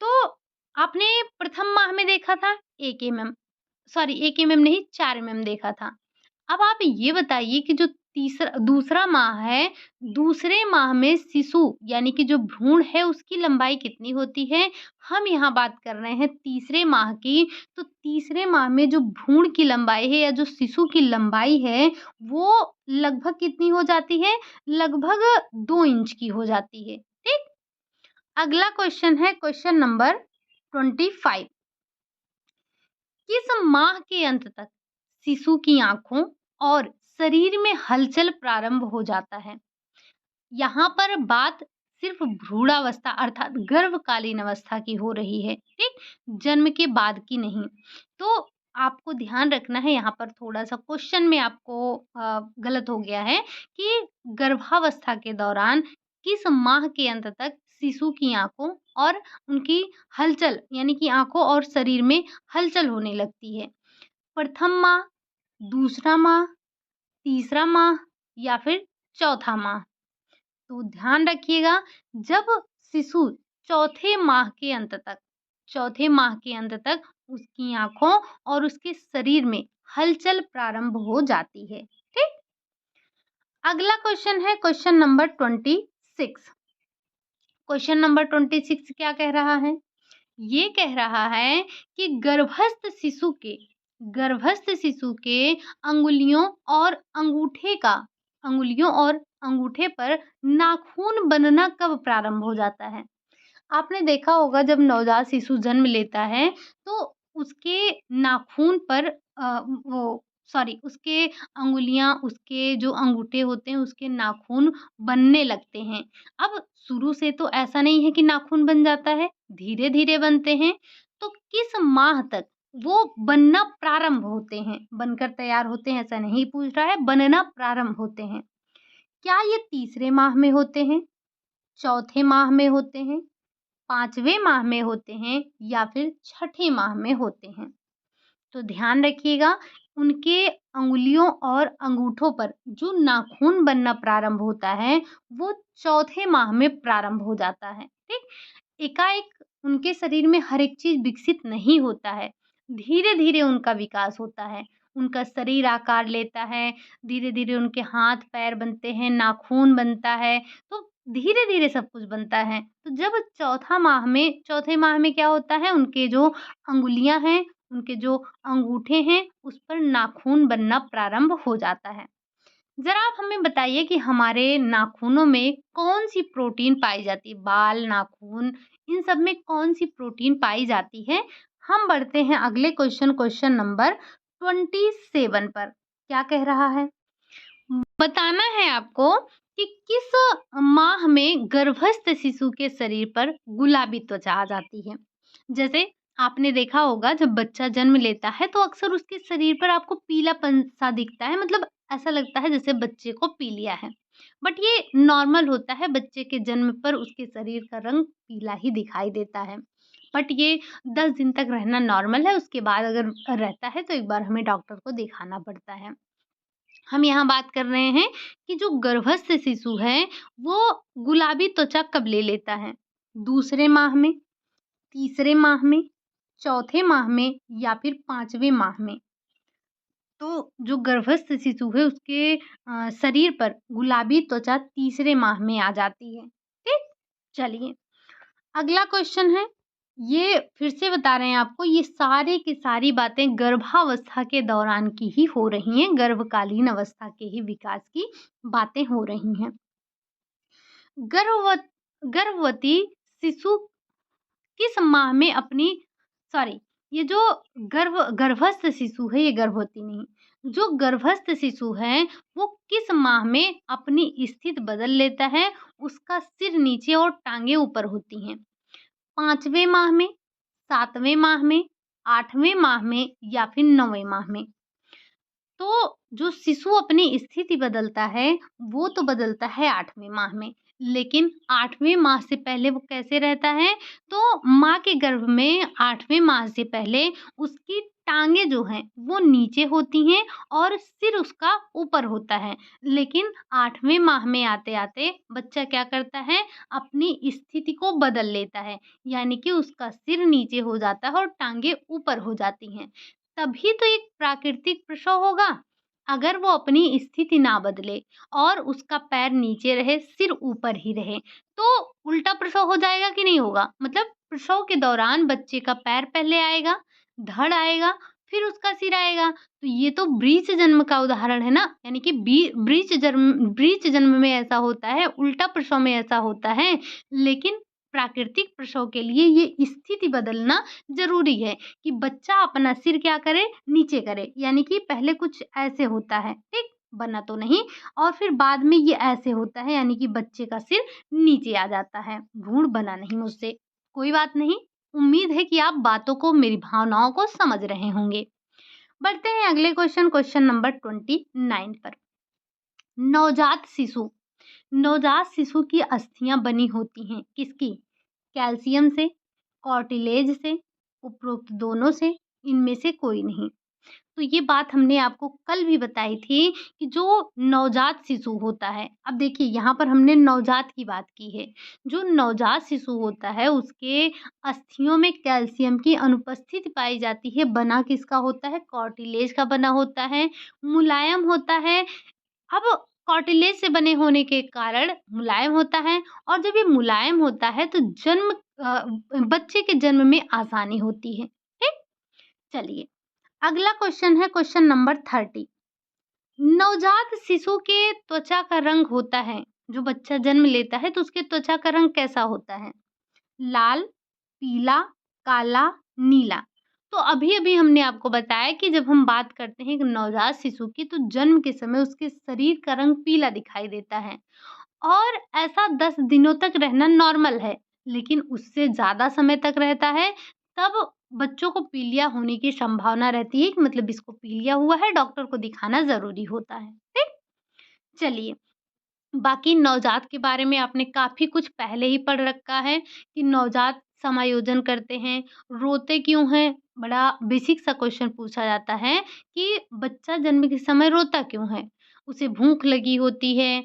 तो आपने प्रथम माह में देखा था 1 सॉरी 1 नहीं 4 देखा था। अब आप ये बताइए कि जो दूसरा माह है, दूसरे माह में शिशु यानी कि जो भ्रूण है उसकी लंबाई कितनी होती है? हम यहाँ बात कर रहे हैं तीसरे माह की, तो तीसरे माह में जो भ्रूण की लंबाई है या जो शिशु की लंबाई है, वो लगभग कितनी हो जाती है? लगभग 2 इंच की हो जाती है। ठीक? अगला क्वेश्चन है क्वेश्चन नंबर 25। किस माह के अंत तक शिशु की आँखों और शरीर में हलचल प्रारंभ हो जाता है? यहाँ पर बात सिर्फ भ्रूणावस्था अर्थात गर्भकालीन अवस्था की हो रही है, ठीक? जन्म के बाद की नहीं। तो आपको ध्यान रखना है यहाँ पर थोड़ा-सा क्वेश्चन में आपको गलत हो गया है कि गर्भावस्था के दौरान किस माह के अंत तक शिशु की आँखों और उनकी हलचल यानी कि आँखों और शरीर में हलचल होने लगती है? प्रथम माह, दूसरा माह, तीसरा माह या फिर चौथा माह? तो ध्यान रखिएगा जब शिशु चौथे माह के अंत तक उसकी आँखों और उसके शरीर में हलचल प्रारंभ हो जाती है। ठीक? अगला क्वेश्चन है क्वेश्चन नंबर 26। क्वेश्चन नंबर 26 क्या कह रहा है? ये कह रहा है कि गर्भस्थ शिशु के अंगुलियों और अंगूठे पर नाखून बनना कब प्रारंभ हो जाता है? आपने देखा होगा जब नवजात शिशु जन्म लेता है तो उसके नाखून पर वो सॉरी उसके अंगुलियां उसके जो अंगूठे होते हैं उसके नाखून बनने लगते हैं। अब शुरू से तो ऐसा नहीं है कि नाखून बन जाता है, धीरे धीरे बनते हैं। तो किस माह तक वो बनना प्रारंभ होते हैं, बनकर तैयार होते हैं ऐसा नहीं पूछ रहा है, बनना प्रारंभ होते हैं? क्या ये तीसरे माह में होते हैं, चौथे माह में होते हैं, 5वें माह में होते हैं या फिर छठे माह में होते हैं? तो ध्यान रखिएगा उनके अंगुलियों और अंगूठों पर जो नाखून बनना प्रारंभ होता है वो चौथे माह में प्रारंभ हो जाता है। ठीक? एकाएक उनके शरीर में हर एक चीज विकसित नहीं होता है, धीरे धीरे उनका विकास होता है, उनका शरीर आकार लेता है, धीरे धीरे उनके हाथ पैर बनते हैं, नाखून बनता है, तो धीरे धीरे सब कुछ बनता है। तो जब चौथे माह में क्या होता है, उनके जो अंगुलियां हैं, उनके जो अंगूठे हैं उस पर नाखून बनना प्रारंभ हो जाता है। ज़रा आप हमें बताइए कि हमारे नाखूनों में कौन-सी प्रोटीन पाई जाती है? बाल, नाखून इन सब में कौन-सी प्रोटीन पाई जाती है? हम बढ़ते हैं अगले क्वेश्चन, क्वेश्चन नंबर 27 पर। क्या कह रहा है? बताना है आपको कि किस माह में गर्भस्थ शिशु के शरीर पर गुलाबी त्वचा आ जाती है? जैसे आपने देखा होगा जब बच्चा जन्म लेता है तो अक्सर उसके शरीर पर आपको पीलापन सा दिखता है, मतलब ऐसा लगता है जैसे बच्चे को पी लिया है। बट ये नॉर्मल होता है, बच्चे के जन्म पर उसके शरीर का रंग पीला ही दिखाई देता है। बट ये 10 दिन तक रहना नॉर्मल है, उसके बाद अगर रहता है तो एक बार हमें डॉक्टर को दिखाना पड़ता है। हम यहाँ बात कर रहे हैं कि जो गर्भस्थ शिशु है, वो गुलाबी त्वचा कब ले लेता है? दूसरे माह में, तीसरे माह में, चौथे माह में या फिर 5वें माह में? तो जो गर्भस्थ शिशु है उसके शरीर पर गुलाबी त्वचा तीसरे माह में आ जाती है। ठीक? चलिए, अगला क्वेश्चन है, ये फिर से बता रहे हैं आपको, ये सारी की सारी बातें गर्भावस्था के दौरान की ही हो रही हैं, गर्भकालीन अवस्था के ही विकास की बातें हो रही हैं। गर्भवत गर्भवती शिशु किस माह में अपनी सॉरी ये जो गर्भस्थ शिशु है, ये गर्भवती नहीं, जो गर्भस्थ शिशु है वो किस माह में अपनी स्थिति बदल लेता है, उसका सिर नीचे और टांगे ऊपर होती हैं? 5वें माह में, 7वें माह में, 8वें माह में या फिर 9वें माह में? तो जो शिशु अपनी स्थिति बदलता है, वो तो बदलता है 8वें माह में, लेकिन 8वें माह से पहले वो कैसे रहता है? तो माँ के गर्भ में 8वें माह से पहले उसकी टाँगें जो हैं, वो नीचे होती हैं और सिर उसका ऊपर होता है। लेकिन 8वें माह में आते-आते बच्चा क्या करता है? अपनी स्थिति को बदल लेता है, यानी कि उसका सिर नीचे हो जाता है और टाँगें ऊपर हो जाती हैं। तभी तो एक प्राकृतिक प्रसव होगा। अगर वो अपनी स्थिति ना बदले और उसका पैर नीचे रहे, सिर ऊपर ही रहे, तो उल्टा प्रसव हो जाएगा कि नहीं होगा? मतलब प्रसव के दौरान बच्चे का पैर पहले आएगा, धड़ आएगा, फिर उसका सिर आएगा। तो ये तो ब्रीच जन्म का उदाहरण है ना, यानी कि ब्रीच जन्म में ऐसा होता है, उल्टा प्रसव में ऐसा होता है। लेकिन प्राकृतिक प्रसव के लिए ये स्थिति बदलना ज़रूरी है कि बच्चा अपना सिर क्या करे? नीचे करे, यानी कि पहले कुछ ऐसे होता है, ठीक? बना तो नहीं, और फिर बाद में ये ऐसे होता है, यानी कि बच्चे का सिर नीचे आ जाता है। भ्रूण बना नहीं मुझसे। कोई बात नहीं, उम्मीद है कि आप बातों को, मेरी भावनाओं को समझ रहे होंगे। बढ़ते हैं अगले क्वेश्चन, क्वेश्चन नंबर 29 पर। नवजात शिशु नवजात शिशु की अस्थियां बनी होती हैं किसकी? कैल्शियम से, कार्टिलेज से, उपरोक्त दोनों से, इनमें से कोई नहीं। तो ये बात हमने आपको कल भी बताई थी कि जो नवजात शिशु होता है, अब देखिए यहाँ पर हमने नवजात की बात की है। जो नवजात शिशु होता है उसके अस्थियों में कैल्शियम की अनुपस्थिति पाई जाती है। बना किसका होता है? कार्टिलेज का बना होता है, मुलायम होता है। अब कार्टिलेज से बने होने के कारण मुलायम होता है, और जब ये मुलायम होता है तो बच्चे के जन्म में आसानी होती है। ठीक? चलिए, अगला क्वेश्चन है क्वेश्चन नंबर 30। नवजात शिशु के त्वचा का रंग होता है, जो बच्चा जन्म लेता है तो उसके त्वचा का रंग कैसा होता है? लाल, पीला, काला, नीला। तो अभी-अभी हमने आपको बताया कि जब हम बात करते हैं एक नवजात शिशु की, तो जन्म के समय उसके शरीर का रंग पीला दिखाई देता है, और ऐसा 10 दिनों तक रहना नॉर्मल है। लेकिन उससे ज़्यादा समय तक रहता है, तब बच्चों को पीलिया होने की संभावना रहती है कि मतलब इसको पीलिया हुआ है, डॉक्टर को दिखाना ज़रूरी होता है। ठीक? चलिए, बाकी नवजात के बारे में आपने काफ़ी कुछ पहले ही पढ़ रखा है कि नवजात समायोजन करते हैं, रोते क्यों हैं? बड़ा बेसिक सा क्वेश्चन पूछा जाता है कि बच्चा जन्म के समय रोता क्यों है? उसे भूख लगी होती है,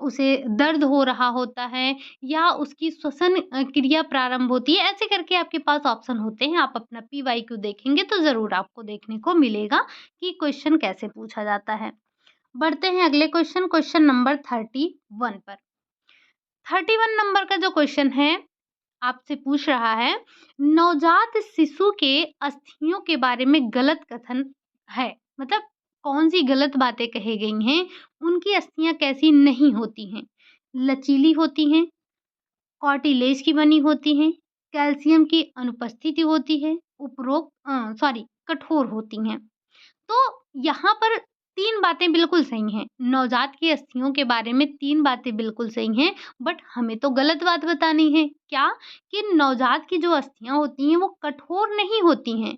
उसे दर्द हो रहा होता है, या उसकी श्वसन क्रिया प्रारंभ होती है। ऐसे करके आपके पास ऑप्शन होते हैं। आप अपना पीवाईक्यू देखेंगे तो ज़रूर आपको देखने को मिलेगा कि क्वेश्चन कैसे पूछा जाता है। बढ़ते हैं अगले क्वेश्चन, क्वेश्चन नंबर 31 पर। 31 नंबर का जो क्वेश्चन है, आपसे पूछ रहा है, नवजात शिशु के अस्थियों के बारे में गलत कथन है। मतलब कौन-सी गलत बातें कही गई हैं, उनकी अस्थियाँ कैसी नहीं होती हैं? लचीली होती हैं, कार्टिलेज की बनी होती हैं, कैल्शियम की अनुपस्थिति होती है, कठोर होती हैं। तो यहाँ पर 3 बातें बिल्कुल सही हैं। नवजात की अस्थियों के बारे में 3 बातें बिल्कुल सही हैं, बट हमें तो गलत बात बतानी है। क्या? कि नवजात की जो अस्थियाँ होती हैं, वो कठोर नहीं होती हैं।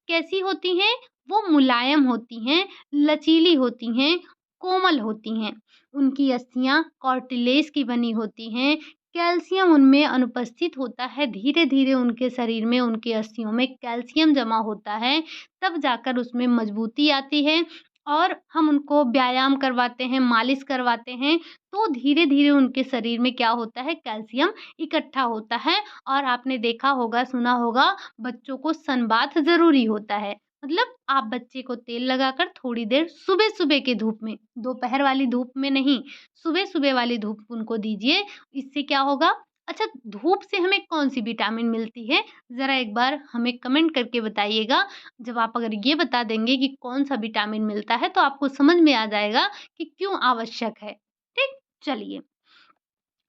कैसी होती हैं? वो मुलायम होती हैं, लचीली होती हैं, कोमल होती हैं। उनकी अस्थियाँ कार्टिलेज की बनी होती हैं, कैल्शियम उनमें अनुपस्थित होता है। धीरे-धीरे उनके शरीर में, उनकी अस्थियों में कैल्शियम जमा होता है, तब जाकर उसमें मजबूती आती है, और हम उनको व्यायाम करवाते हैं, मालिश करवाते हैं, तो धीरे-धीरे उनके शरीर में क्या होता है? कैल्शियम इकट्ठा होता है। और आपने देखा होगा, सुना होगा, बच्चों को सनबाथ ज़रूरी होता है। मतलब आप बच्चे को तेल लगाकर थोड़ी देर सुबह-सुबह की धूप में, दोपहर वाली धूप में नहीं, सुबह-सुबह वाली धूप उनको दीजिए। इससे क्या होगा? अच्छा, धूप से हमें कौन-सी विटामिन मिलती है? ज़रा एक बार हमें कमेंट करके बताइएगा। जब आप अगर ये बता देंगे कि कौन-सा विटामिन मिलता है, तो आपको समझ में आ जाएगा कि क्यों आवश्यक है। ठीक? चलिए,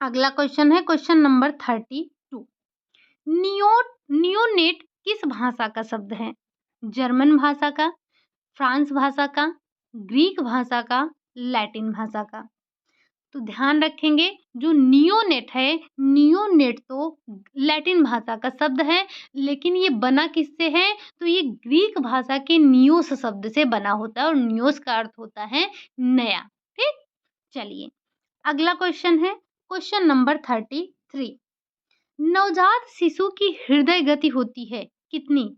अगला क्वेश्चन है क्वेश्चन नंबर 32। नियो नियोनेट किस भाषा का शब्द है? जर्मन भाषा का, फ्रांस भाषा का, ग्रीक भाषा का, लैटिन भाषा का? तो ध्यान रखेंगे, जो नियोनेट है, नियोनेट तो लैटिन भाषा का शब्द है, लेकिन ये बना किससे है? तो ये ग्रीक भाषा के नियोस शब्द से बना होता है और नियोस का अर्थ होता है नया। ठीक? चलिए, अगला क्वेश्चन है क्वेश्चन नंबर 33। नवजात शिशु की हृदय गति होती है कितनी?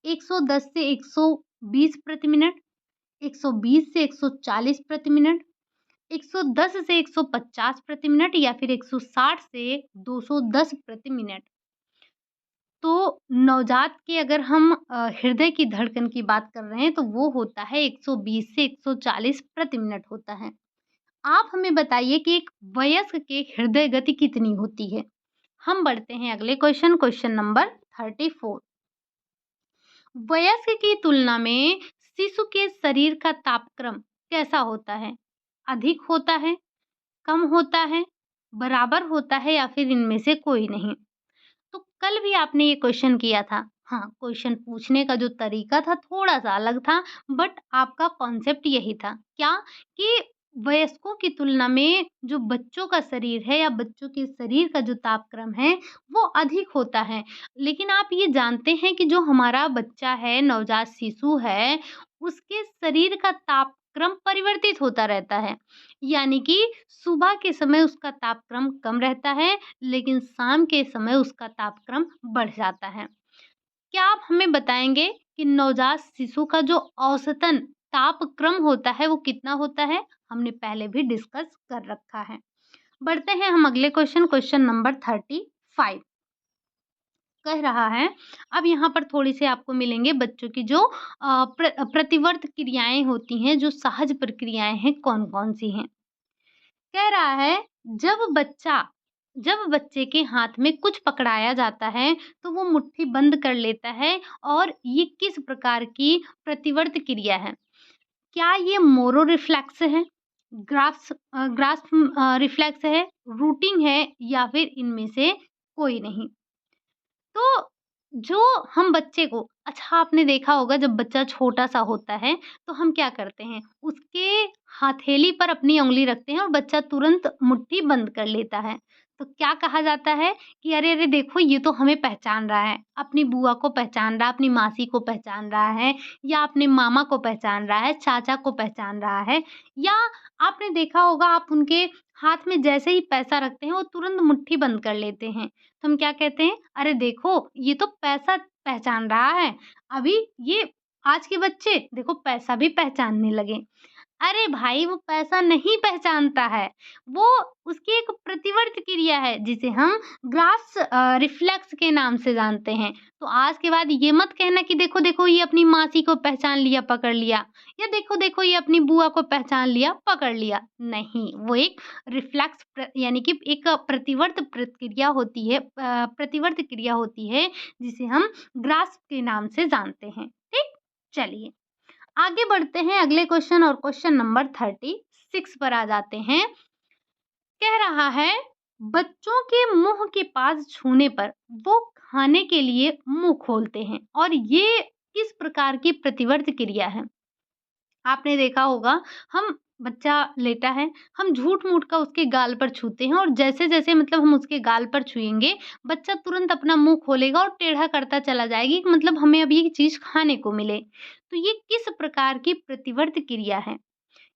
110 से 120 प्रति मिनट, 120 से 140 प्रति मिनट, 110 से 150 प्रति मिनट या फिर 160 से 210 प्रति मिनट। तो नवजात के अगर हम हृदय की धड़कन की बात कर रहे हैं तो वो होता है 120 से 140 प्रति मिनट होता है। आप हमें बताइए कि एक वयस्क के हृदय गति कितनी होती है? हम बढ़ते हैं अगले क्वेश्चन, क्वेश्चन नंबर 34। वयस्क की तुलना में शिशु के शरीर का तापक्रम कैसा होता है? अधिक होता है, कम होता है, बराबर होता है या फिर इनमें से कोई नहीं? तो कल भी आपने ये क्वेश्चन किया था। हाँ, क्वेश्चन पूछने का जो तरीका था थोड़ा-सा अलग था, बट आपका कॉन्सेप्ट यही था। क्या? कि वयस्कों की तुलना में जो बच्चों का शरीर है या बच्चों के शरीर का जो तापक्रम है, वो अधिक होता है। लेकिन आप ये जानते हैं कि जो हमारा बच्चा है, नवजात शिशु है, उसके शरीर का तापक्रम परिवर्तित होता रहता है। यानी कि सुबह के समय उसका तापक्रम कम रहता है, लेकिन शाम के समय उसका तापक्रम बढ़ जाता है। क्या आप हमें बताएँगे कि नवजात शिशु का जो औसतन तापक्रम होता है, वो कितना होता है? हमने पहले भी डिस्कस कर रखा है। बढ़ते हैं हम अगले क्वेश्चन, क्वेश्चन नंबर 35 कह रहा है, अब यहाँ पर थोड़ी-सी आपको मिलेंगे बच्चों की जो प्रतिवर्त क्रियाएँ होती हैं, जो सहज प्रक्रियाएँ हैं, कौन-कौन सी हैं? कह रहा है, जब बच्चे के हाथ में कुछ पकड़ाया जाता है, तो वो मुट्ठी बंद कर लेता है और ये किस प्रकार की प्रतिवर्त क्रिया है? क्या ये मोरो रिफ्लेक्स है? ग्रास्प रिफ्लेक्स है? रूटिंग है या फिर इनमें से कोई नहीं? तो जो हम बच्चे को अच्छा आपने देखा होगा जब बच्चा छोटा-सा होता है, तो हम क्या करते हैं, उसके हथेली पर अपनी उँगली रखते हैं और बच्चा तुरंत मुट्ठी बंद कर लेता है। तो क्या कहा जाता है कि अरे, अरे देखो ये तो हमें पहचान रहा है, अपनी बुआ को पहचान रहा है, अपनी मासी को पहचान रहा है या अपने मामा को पहचान रहा है, चाचा को पहचान रहा है या आपने देखा होगा आप उनके हाथ में जैसे ही पैसा रखते हैं, वो तुरंत मुट्ठी बंद कर लेते हैं। तो हम क्या कहते हैं, "अरे देखो, ये तो पैसा पहचान रहा है। अभी ये आज के बच्चे देखो पैसा भी पहचानने लगे।" अरे भाई, वो पैसा नहीं पहचानता है। वो उसकी एक प्रतिवर्त क्रिया है जिसे हम रिफ्लेक्स के नाम से जानते हैं। तो आज के बाद ये मत कहना कि देखो, देखो ये अपनी मासी को पहचान लिया, पकड़ लिया या देखो, देखो ये अपनी बुआ को पहचान लिया, पकड़ लिया। नहीं, वो एक यानी कि एक प्रतिवर्त प्रक्रिया होती है प्रतिवर्त क्रिया होती है जिसे हम ग्रास्प के नाम से जानते हैं। ठीक? चलिए। आगे बढ़ते हैं अगले क्वेश्चन और क्वेश्चन नंबर 36 पर आ जाते हैं। कह रहा है, बच्चों के मुंह के पास छूने पर वो खाने के लिए मुंह खोलते हैं और ये किस प्रकार की प्रतिवर्त क्रिया है? आपने देखा होगा, हम बच्चा लेटा है, हम झूठ-मूठ का उसके गाल पर छूते हैं और जैसे-जैसे मतलब हम उसके गाल पर छुएँगे, बच्चा तुरंत अपना मुँह खोलेगा और टेढ़ा करता चला जाएगी कि मतलब हमें अब ये चीज़ खाने को मिले। तो ये किस प्रकार की प्रतिवर्त क्रिया है?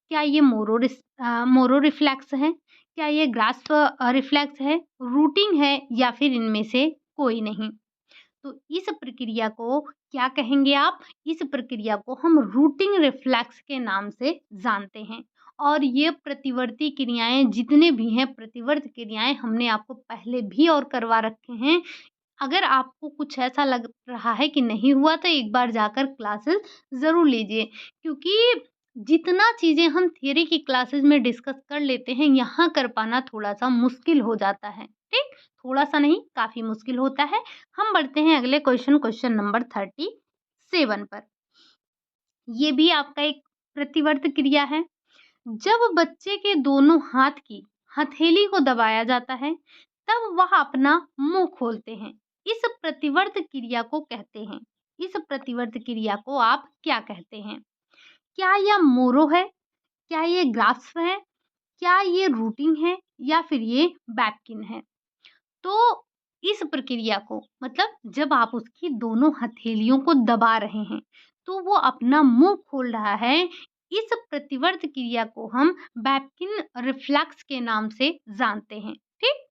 क्या ये मोरो रिफ्लेक्स है? क्या ये ग्रास्प रिफ्लेक्स है? रूटिंग है या फिर इनमें से कोई नहीं? तो इस प्रक्रिया को क्या कहेंगे आप? इस प्रक्रिया को हम रूटिंग रिफ्लेक्स के नाम से जानते हैं और ये प्रतिवर्ती क्रियाएँ जितने भी हैं, प्रतिवर्त क्रियाएँ हमने आपको पहले भी और करवा रखे हैं। अगर आपको कुछ ऐसा लग रहा है कि नहीं हुआ तो एक बार जाकर क्लासेस ज़रूर लीजिए, क्योंकि जितना चीज़ें हम थियरी की क्लासेस में डिस्कस कर लेते हैं, यहाँ कर पाना थोड़ा-सा मुश्किल हो जाता है, ठीक? थोड़ा-सा नहीं, काफ़ी मुश्किल होता है। हम बढ़ते हैं अगले क्वेश्चन नंबर 37 पर। ये भी आपका एक प्रतिवर्त क्रिया है। जब बच्चे के दोनों हाथ की हथेली को दबाया जाता है, तब वह अपना मुंह खोलते हैं। इस प्रतिवर्त क्रिया को कहते हैं। इस प्रतिवर्त क्रिया को आप क्या कहते हैं? क्या यह मोरो है? क्या ये ग्रास्प है? क्या ये रूटिंग है? या फिर ये बैपकिन है? तो इस प्रक्रिया को मतलब जब आप उसकी दोनों हथेलियों को दबा रहे हैं, तो वो अपना मुंह खोल रहा है। इस प्रतिवर्त क्रिया को हम बैपकिन रिफ्लेक्स के नाम से जानते हैं। ठीक?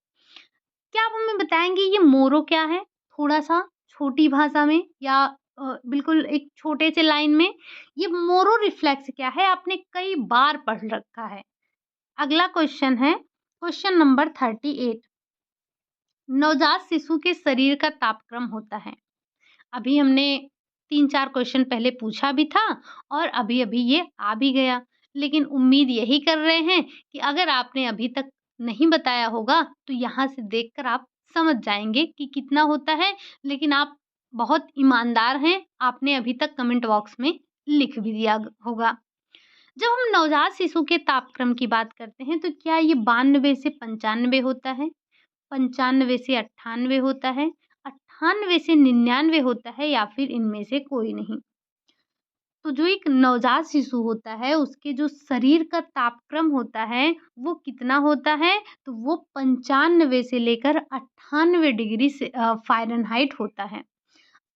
क्या आप हमें बताएंगे ये मोरो क्या है? थोड़ा-सा छोटी भाषा में या बिल्कुल एक छोटे से लाइन में? ये मोरो रिफ्लेक्स क्या है? आपने कई बार पढ़ रखा है। अगला क्वेश्चन है, क्वेश्चन नंबर 38। नवजात शिशु के शरीर का तापक्रम होता है। अभी हमने 3-4 क्वेश्चन पहले पूछा भी था और अभी-अभी ये आ भी गया। लेकिन उम्मीद यही कर रहे हैं कि अगर आपने अभी तक नहीं बताया होगा, तो यहाँ से देखकर आप समझ जाएँगे कि कितना होता है। लेकिन आप बहुत ईमानदार हैं, आपने अभी तक कमेंट बॉक्स में लिख भी दिया होगा। जब हम नवजात शिशु के तापक्रम की बात करते हैं, तो क्या ये 92 से 95 होता है? 95 से 98 होता है, 98 से 99 होता है या फिर इनमें से कोई नहीं। तो जो एक नवजात शिशु होता है, उसके जो शरीर का तापक्रम होता है, वो कितना होता है? तो वो 95 से लेकर 98 डिग्री से फ़ारेनहाइट होता है।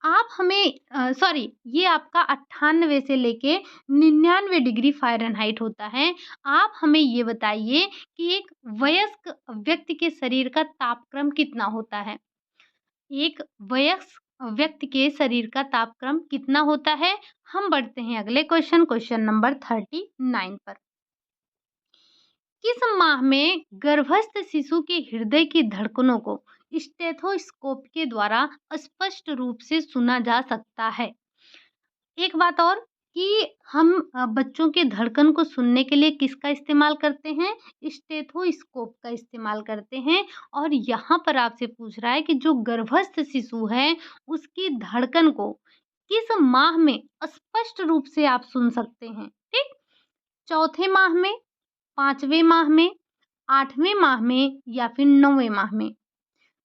आप हमें सॉरी ये आपका 98 से लेके 99 डिग्री फ़ारेनहाइट होता है। आप हमें ये बताइए कि एक वयस्क व्यक्ति के शरीर का तापक्रम कितना होता है? एक वयस्क व्यक्ति के शरीर का तापक्रम कितना होता है? हम बढ़ते हैं अगले क्वेश्चन नंबर 39 पर। किस माह में गर्भस्थ शिशु के हृदय की धड़कनों को स्टेथोस्कोप के द्वारा स्पष्ट रूप से सुना जा सकता है? एक बात और कि हम बच्चों के धड़कन को सुनने के लिए किसका इस्तेमाल करते हैं? स्टेथोस्कोप का इस्तेमाल करते हैं। और यहाँ पर आपसे पूछ रहा है कि जो गर्भस्थ शिशु है, उसकी धड़कन को किस माह में स्पष्ट रूप से आप सुन सकते हैं? ठीक? चौथे माह में, 5वें माह में, 8वें माह में या फिर 9वें माह में?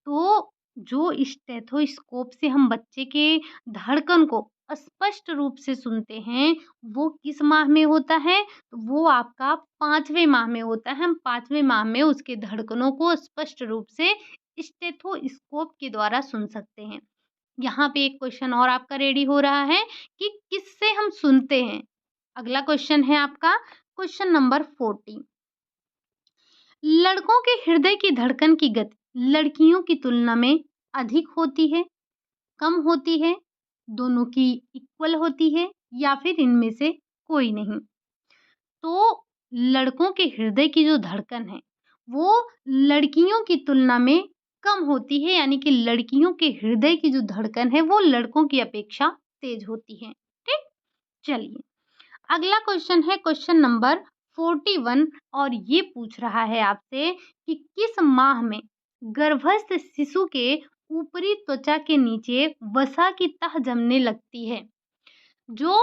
तो जो स्टेथोस्कोप से हम बच्चे के धड़कन को स्पष्ट रूप से सुनते हैं, वो किस माह में होता है? तो वो आपका 5वें माह में होता है। हम 5वें माह में उसके धड़कनों को स्पष्ट रूप से स्टेथोस्कोप के द्वारा सुन सकते हैं। यहाँ पे एक क्वेश्चन और आपका रेडी हो रहा है कि किससे हम सुनते हैं? अगला क्वेश्चन है आपका क्वेश्चन नंबर 40। लड़कों के हृदय की धड़कन की गति लड़कियों की तुलना में अधिक होती है, कम होती है, दोनों की इक्वल होती है या फिर इनमें से कोई नहीं? तो लड़कों के हृदय की जो धड़कन है, वो लड़कियों की तुलना में कम होती है, यानी कि लड़कियों के हृदय की जो धड़कन है, वो लड़कों की अपेक्षा तेज होती है। ठीक? चलिए, अगला क्वेश्चन है क्वेश्चन नंबर 41 और ये पूछ रहा है आपसे कि किस माह में गर्भस्थ शिशु के ऊपरी त्वचा के नीचे वसा की तह जमने लगती है? जो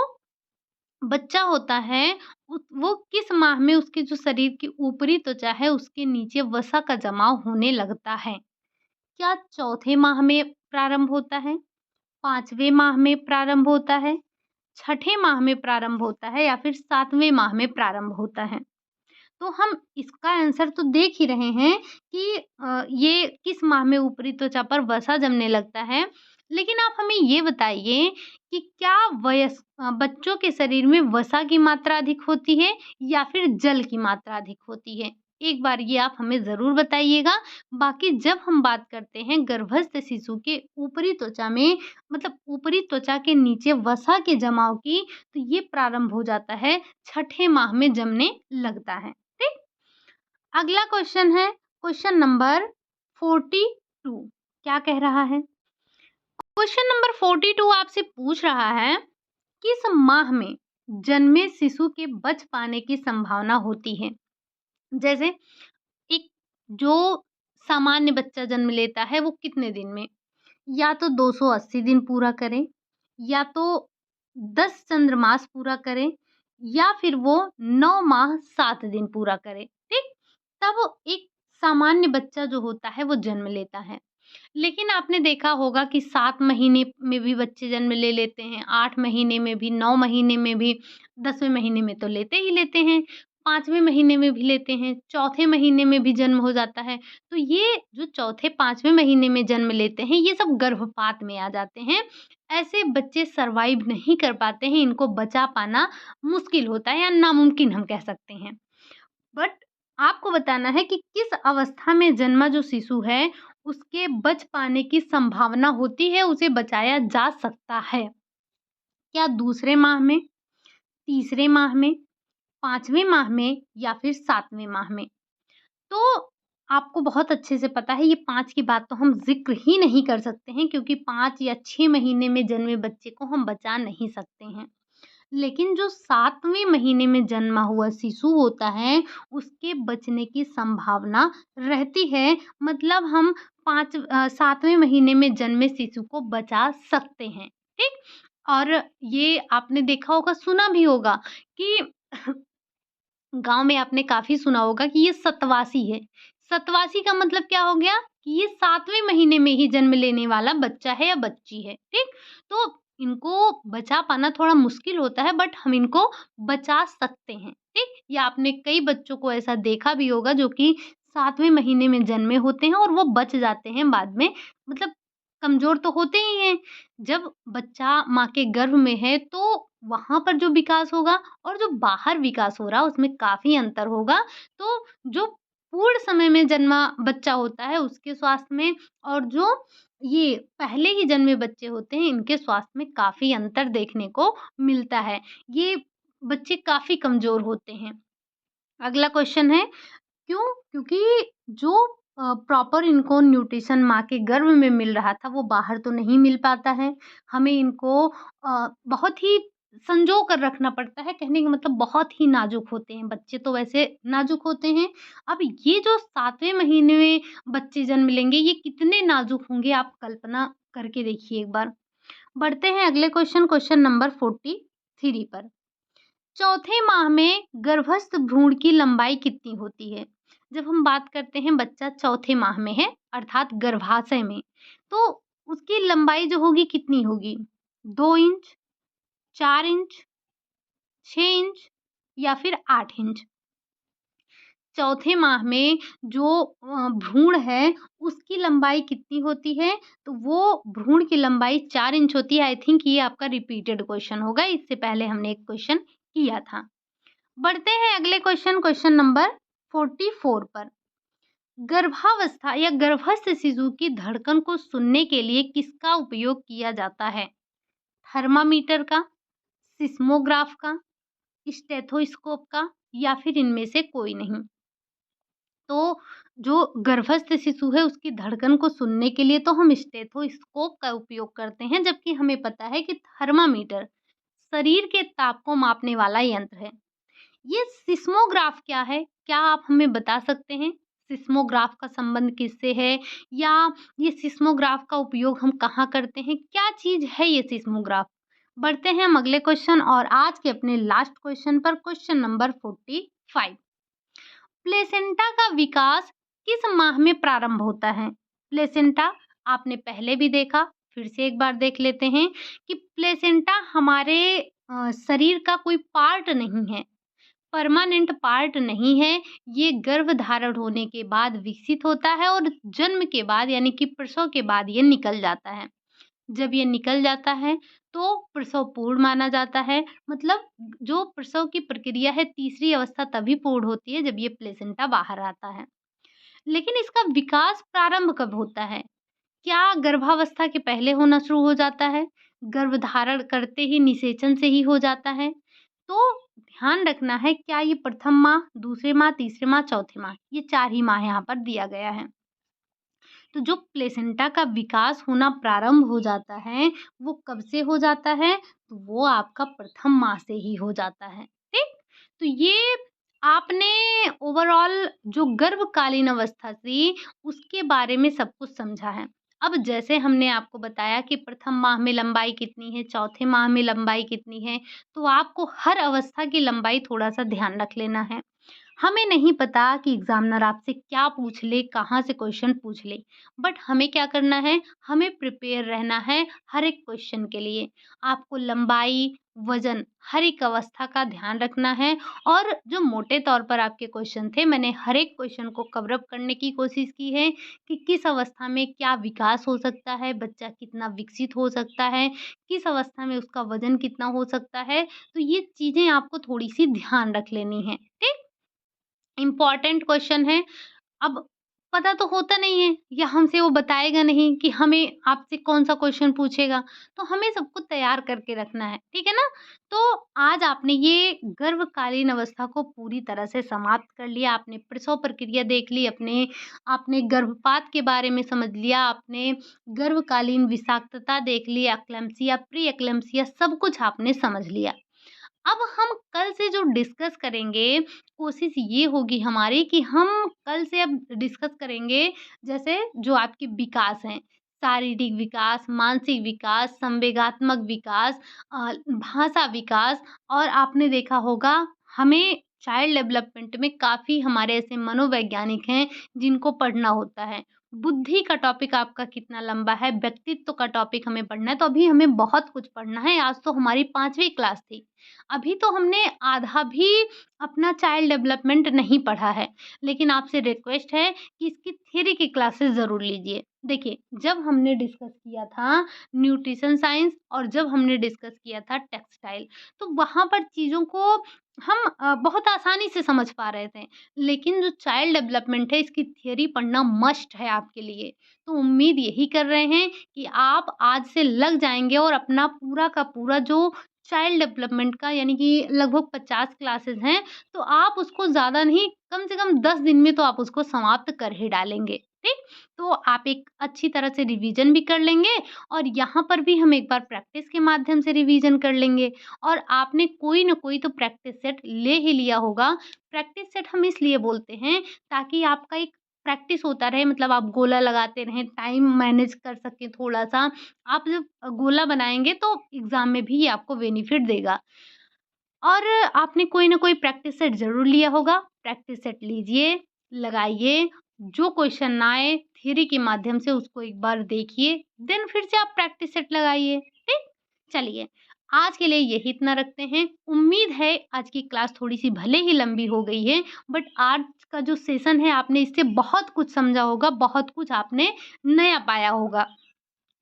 बच्चा होता है वो किस माह में उसके जो शरीर की ऊपरी त्वचा है उसके नीचे वसा का जमाव होने लगता है? क्या चौथे माह में प्रारंभ होता है? 5वें माह में प्रारंभ होता है? छठे माह में प्रारंभ होता है या फिर 7वें माह में प्रारंभ होता है? तो हम इसका आंसर तो देख ही रहे हैं कि ये किस माह में ऊपरी त्वचा पर वसा जमने लगता है। लेकिन आप हमें ये बताइए कि क्या बच्चों के शरीर में वसा की मात्रा अधिक होती है या फिर जल की मात्रा अधिक होती है? एक बार ये आप हमें ज़रूर बताइएगा। बाकी जब हम बात करते हैं गर्भस्थ शिशु के ऊपरी त्वचा में मतलब ऊपरी त्वचा के नीचे वसा के जमाव की, तो ये प्रारंभ हो जाता है छठे माह में जमने लगता है। ठीक? अगला क्वेश्चन है क्वेश्चन नंबर 42। क्या कह रहा है? क्वेश्चन नंबर 42 आपसे पूछ रहा है, किस माह में जन्मे शिशु के बच पाने की संभावना होती है? जैसे एक जो सामान्य बच्चा जन्म लेता है वो कितने दिन में? या तो 280 दिन पूरा करे, या तो 10 चंद्रमास पूरा करे, या फिर वो 9 माह 7 दिन पूरा करे, ठीक? तब एक सामान्य बच्चा जो होता है वो जन्म लेता है। लेकिन आपने देखा होगा कि 7 महीने में भी बच्चे जन्म ले लेते हैं, 8 महीने में भी, 9 महीने में भी, 10वें महीने में तो लेते ही लेते हैं, 5वें महीने में भी लेते हैं, चौथे महीने में भी जन्म हो जाता है। तो ये जो चौथे, 5वें महीने में जन्म लेते हैं, ये सब गर्भपात में आ जाते हैं। ऐसे बच्चे सर्वाइव नहीं कर पाते हैं, इनको बचा पाना मुश्किल होता है या नामुमकिन हम कह सकते हैं। बट आपको बताना है कि किस अवस्था में जन्मा जो शिशु है, उसके बच पाने की संभावना होती है, उसे बचाया जा सकता है। क्या दूसरे माह में, तीसरे माह में, 5वें माह में या फिर 7वें माह में? तो आपको बहुत अच्छे से पता है ये 5 की बात तो हम ज़िक्र ही नहीं कर सकते हैं, क्योंकि 5 या 6 महीने में जन्मे बच्चे को हम बचा नहीं सकते हैं। लेकिन जो 7वें महीने में जन्मा हुआ शिशु होता है, उसके बचने की संभावना रहती है। मतलब हम 7वें महीने में जन्मे शिशु को बचा सकते हैं, ठीक? और ये आपने देखा होगा, सुना भी होगा कि गाँव में आपने काफ़ी सुना होगा कि ये सतवासी है। सतवासी का मतलब क्या हो गया कि ये 7वें महीने में ही जन्म लेने वाला बच्चा है या बच्ची है, ठीक? तो इनको बचा पाना थोड़ा मुश्किल होता है, बट हम इनको बचा सकते हैं, ठीक? या आपने कई बच्चों को ऐसा देखा भी होगा जो कि 7वें महीने में जन्मे होते हैं और वो बच जाते हैं बाद में, मतलब कमज़ोर तो होते ही हैं। जब बच्चा माँ के गर्भ में है तो वहाँ पर जो विकास होगा और जो बाहर विकास हो रहा है उसमें काफ़ी अंतर होगा। तो जो पूर्ण समय में जन्मा बच्चा होता है उसके स्वास्थ्य में, और जो ये पहले ही जन्मे बच्चे होते हैं इनके स्वास्थ्य में काफ़ी अंतर देखने को मिलता है। ये बच्चे काफ़ी कमज़ोर होते हैं। अगला क्वेश्चन है, क्यों? क्योंकि जो प्रॉपर इनको न्यूट्रिशन माँ के गर्भ में मिल रहा था, वो बाहर तो नहीं मिल पाता है। हमें इनको बहुत ही संजो कर रखना पड़ता है, कहने का मतलब बहुत ही नाज़ुक होते हैं। बच्चे तो वैसे नाज़ुक होते हैं। अब ये जो 7वें महीने में बच्चे जन्म लेंगे, ये कितने नाज़ुक होंगे, आप कल्पना करके देखिए एक बार। बढ़ते हैं अगले क्वेश्चन, क्वेश्चन नंबर 43 पर। चौथे माह में गर्भस्थ भ्रूण की लंबाई कितनी होती है? जब हम बात करते हैं बच्चा चौथे माह में है, अर्थात गर्भाशय में, तो उसकी लंबाई जो होगी कितनी होगी? 2 इंच, 4 इंच, 6 इंच या फिर 8 इंच? चौथे माह में जो भ्रूण है, उसकी लंबाई कितनी होती है? तो वो भ्रूण की लंबाई 4 इंच होती है। आई थिंक ये आपका रिपीटेड क्वेश्चन होगा, इससे पहले हमने एक क्वेश्चन किया था। बढ़ते हैं अगले क्वेश्चन, क्वेश्चन नंबर 44 पर। गर्भावस्था या गर्भस्थ शिशु की धड़कन को सुनने के लिए किसका उपयोग किया जाता है? थर्मामीटर का, सिस्मोग्राफ का, स्टेथोस्कोप का या फिर इनमें से कोई नहीं? तो जो गर्भस्थ शिशु है उसकी धड़कन को सुनने के लिए तो हम स्टेथोस्कोप का उपयोग करते हैं, जबकि हमें पता है कि थर्मामीटर शरीर के ताप को मापने वाला यंत्र है। ये सिस्मोग्राफ क्या है? क्या आप हमें बता सकते हैं? सिस्मोग्राफ का संबंध किससे है? या ये सिस्मोग्राफ का उपयोग हम कहाँ करते हैं? क्या चीज़ है ये सिस्मोग्राफ? बढ़ते हैं हम अगले क्वेश्चन और आज के अपने लास्ट क्वेश्चन पर, क्वेश्चन नंबर 45। प्लेसेंटा का विकास किस माह में प्रारंभ होता है? प्लेसेंटा आपने पहले भी देखा, फिर से एक बार देख लेते हैं कि प्लेसेंटा हमारे शरीर का कोई पार्ट नहीं है, परमानेंट पार्ट नहीं है। ये गर्भधारण होने के बाद विकसित होता है और जन्म के बाद यानी कि प्रसव के बाद ये निकल जाता है। जब ये निकल जाता है तो प्रसव पूर्ण माना जाता है। मतलब जो प्रसव की प्रक्रिया है, तीसरी अवस्था तभी पूर्ण होती है जब ये प्लेसेंटा बाहर आता है। लेकिन इसका विकास प्रारंभ कब होता है? क्या गर्भावस्था के पहले होना शुरू हो जाता है? गर्भधारण करते ही निषेचन से ही हो जाता है? तो ध्यान रखना है, क्या ये प्रथम माह, दूसरे माह, तीसरे माह, चौथे माह, ये 4 ही माह यहाँ पर दिया गया है। तो जो प्लेसेंटा का विकास होना प्रारंभ हो जाता है, वो कब से हो जाता है? तो वो आपका प्रथम माह से ही हो जाता है, ठीक? तो ये आपने ओवरऑल जो गर्भकालीन अवस्था थी, उसके बारे में सब कुछ समझा है। अब जैसे हमने आपको बताया कि प्रथम माह में लंबाई कितनी है, चौथे माह में लंबाई कितनी है, तो आपको हर अवस्था की लंबाई थोड़ा-सा ध्यान रख लेना है। हमें नहीं पता कि एग्ज़ामिनर आपसे क्या पूछ ले, कहाँ से क्वेश्चन पूछ ले, बट हमें क्या करना है, हमें प्रिपेयर रहना है हर एक क्वेश्चन के लिए। आपको लंबाई, वज़न, हर एक अवस्था का ध्यान रखना है और जो मोटे तौर पर आपके क्वेश्चन थे, मैंने हर एक क्वेश्चन को कवर अप करने की कोशिश की है कि किस अवस्था में क्या विकास हो सकता है, बच्चा कितना विकसित हो सकता है, किस अवस्था में उसका वज़न कितना हो सकता है। तो ये चीज़ें आपको थोड़ी-सी ध्यान रख लेनी हैं, ठीक? इम्पोर्टेंट क्वेश्चन है। अब पता तो होता नहीं है या हमसे वो बताएगा नहीं कि हमें आपसे कौन-सा क्वेश्चन पूछेगा, तो हमें सब कुछ तैयार करके रखना है, ठीक है ना? तो आज आपने ये गर्भकालीन अवस्था को पूरी तरह से समाप्त कर लिया, आपने प्रसव प्रक्रिया देख ली, आपने गर्भपात के बारे में समझ लिया, आपने गर्भकालीन विषाक्तता देख ली, एक्लेम्पसिया, प्री एक्लेम्पसिया सब कुछ आपने समझ लिया। अब हम कल से जो डिस्कस करेंगे, कोशिश ये होगी हमारी कि हम कल से अब डिस्कस करेंगे जैसे जो आपके विकास हैं, शारीरिक विकास, मानसिक विकास, संवेगात्मक विकास, भाषा विकास और आपने देखा होगा हमें चाइल्ड डेवलपमेंट में काफ़ी हमारे ऐसे मनोवैज्ञानिक हैं जिनको पढ़ना होता है। बुद्धि का टॉपिक आपका कितना लंबा है, व्यक्तित्व का टॉपिक हमें पढ़ना है, तो अभी हमें बहुत कुछ पढ़ना है। आज तो हमारी 5वीं क्लास थी। अभी तो हमने आधा भी अपना चाइल्ड डेवलपमेंट नहीं पढ़ा है, लेकिन आपसे रिक्वेस्ट है कि इसकी थ्योरी की क्लासेस ज़रूर लीजिए। देखिए, जब हमने डिस्कस किया था न्यूट्रिशन साइंस और जब हमने डिस्कस किया था टेक्सटाइल, तो वहाँ पर चीज़ों को हम बहुत आसानी से समझ पा रहे थे। लेकिन जो चाइल्ड डेवलपमेंट है, इसकी थ्योरी पढ़ना मस्ट है आपके लिए। तो उम्मीद यही कर रहे हैं कि आप आज से लग जाएँगे और अपना पूरा का पूरा जो चाइल्ड डेवलपमेंट का यानी कि लगभग 50 क्लासेस हैं, तो आप उसको ज़्यादा नहीं, कम से कम 10 दिन में तो आप उसको समाप्त कर ही डालेंगे, ठीक? तो आप एक अच्छी तरह से रिवीजन भी कर लेंगे और यहाँ पर भी हम एक बार प्रैक्टिस के माध्यम से रिवीजन कर लेंगे और आपने कोई न कोई तो प्रैक्टिस सेट ले ही लिया होगा। प्रैक्टिस सेट हम इसलिए बोलते हैं ताकि आपका एक प्रैक्टिस होता रहे, मतलब आप गोला लगाते रहें, टाइम मैनेज कर सकें थोड़ा-सा। आप जब गोला बनाएँगे तो एग्ज़ाम में भी ये आपको बेनिफिट देगा। और आपने कोई ना कोई प्रैक्टिस सेट ज़रूर लिया होगा, प्रैक्टिस सेट लीजिए, लगाइए, जो क्वेश्चन ना आए थ्योरी के माध्यम से उसको एक बार देखिए, देन फिर से आप प्रैक्टिस सेट लगाइए, ठीक? चलिए, आज के लिए यही इतना रखते हैं। उम्मीद है आज की क्लास थोड़ी-सी भले ही लंबी हो गई है, बट आज का जो सेशन है आपने इससे बहुत कुछ समझा होगा, बहुत कुछ आपने नया पाया होगा।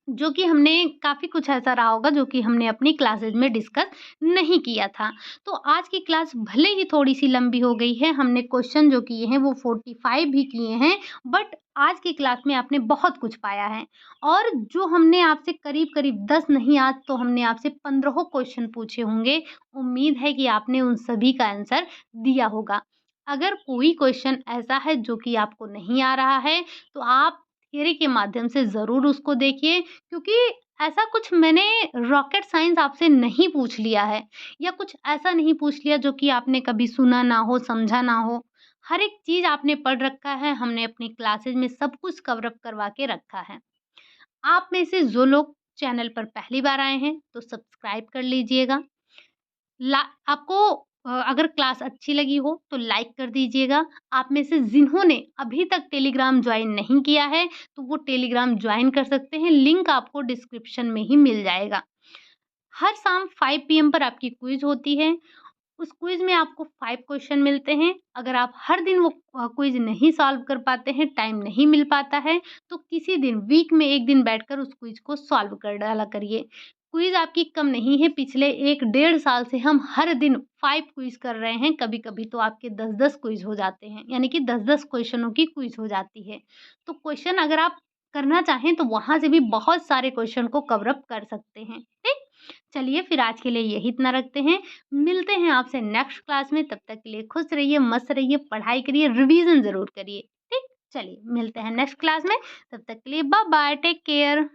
जो कि हमने काफ़ी कुछ ऐसा रहा होगा जो कि हमने अपनी क्लासेस में डिस्कस नहीं किया था। तो आज की क्लास भले ही थोड़ी-सी लंबी हो गई है, हमने क्वेश्चन जो किए हैं वो 45 भी किए हैं, बट आज की क्लास में आपने बहुत कुछ पाया है। और जो हमने आपसे करीब-करीब 10 नहीं, आज तो हमने आपसे 15 क्वेश्चन पूछे होंगे। उम्मीद है कि आपने उन सभी का आंसर दिया होगा। अगर कोई क्वेश्चन ऐसा है जो कि आपको नहीं आ रहा है, तो आप थियरी के माध्यम से ज़रूर उसको देखिए, क्योंकि ऐसा कुछ मैंने रॉकेट साइंस आपसे नहीं पूछ लिया है या कुछ ऐसा नहीं पूछ लिया जो कि आपने कभी सुना ना हो, समझा ना हो। हर एक चीज़ आपने पढ़ रखा है, हमने अपनी क्लासेस में सब कुछ कवर अप करवा के रखा है। आप में से जो लोग चैनल पर पहली बार आए हैं, तो सब्सक्राइब कर लीजिएगा। ला आपको अगर क्लास अच्छी लगी हो तो लाइक कर दीजिएगा। आप में से जिन्होंने अभी तक टेलीग्राम जॉइन नहीं किया है, तो वो टेलीग्राम जॉइन कर सकते हैं, लिंक आपको डिस्क्रिप्शन में ही मिल जाएगा। हर शाम 5 पीएम पर आपकी क्विज़ होती है। उस क्विज़ में आपको 5 क्वेश्चन मिलते हैं। अगर आप हर दिन वो क्विज़ नहीं सॉल्व कर पाते हैं, टाइम नहीं मिल पाता है, तो किसी दिन वीक में 1 दिन बैठकर उस क्विज़ को सॉल्व कर डाला करिए। क्विज़ आपकी कम नहीं है, पिछले 1 डेढ़ साल से हम हर दिन 5 क्विज़ कर रहे हैं, कभी-कभी तो आपके 10-10 क्विज़ हो जाते हैं, यानी कि 10-10 क्वेश्चनों की क्विज़ हो जाती है। तो क्वेश्चन अगर आप करना चाहें, तो वहाँ से भी बहुत सारे क्वेश्चन को कवर अप कर सकते हैं, ठीक? चलिए फिर आज के लिए यही इतना रखते हैं। मिलते हैं आपसे नेक्स्ट क्लास में, तब तक के लिए खुश रहिए, मस्त रहिए, पढ़ाई करिए, रिवीजन ज़रूर करिए। ठीक? चलिए मिलते हैं नेक्स्ट क्लास में, तब तक के लिए बाय बाय, टेक केयर।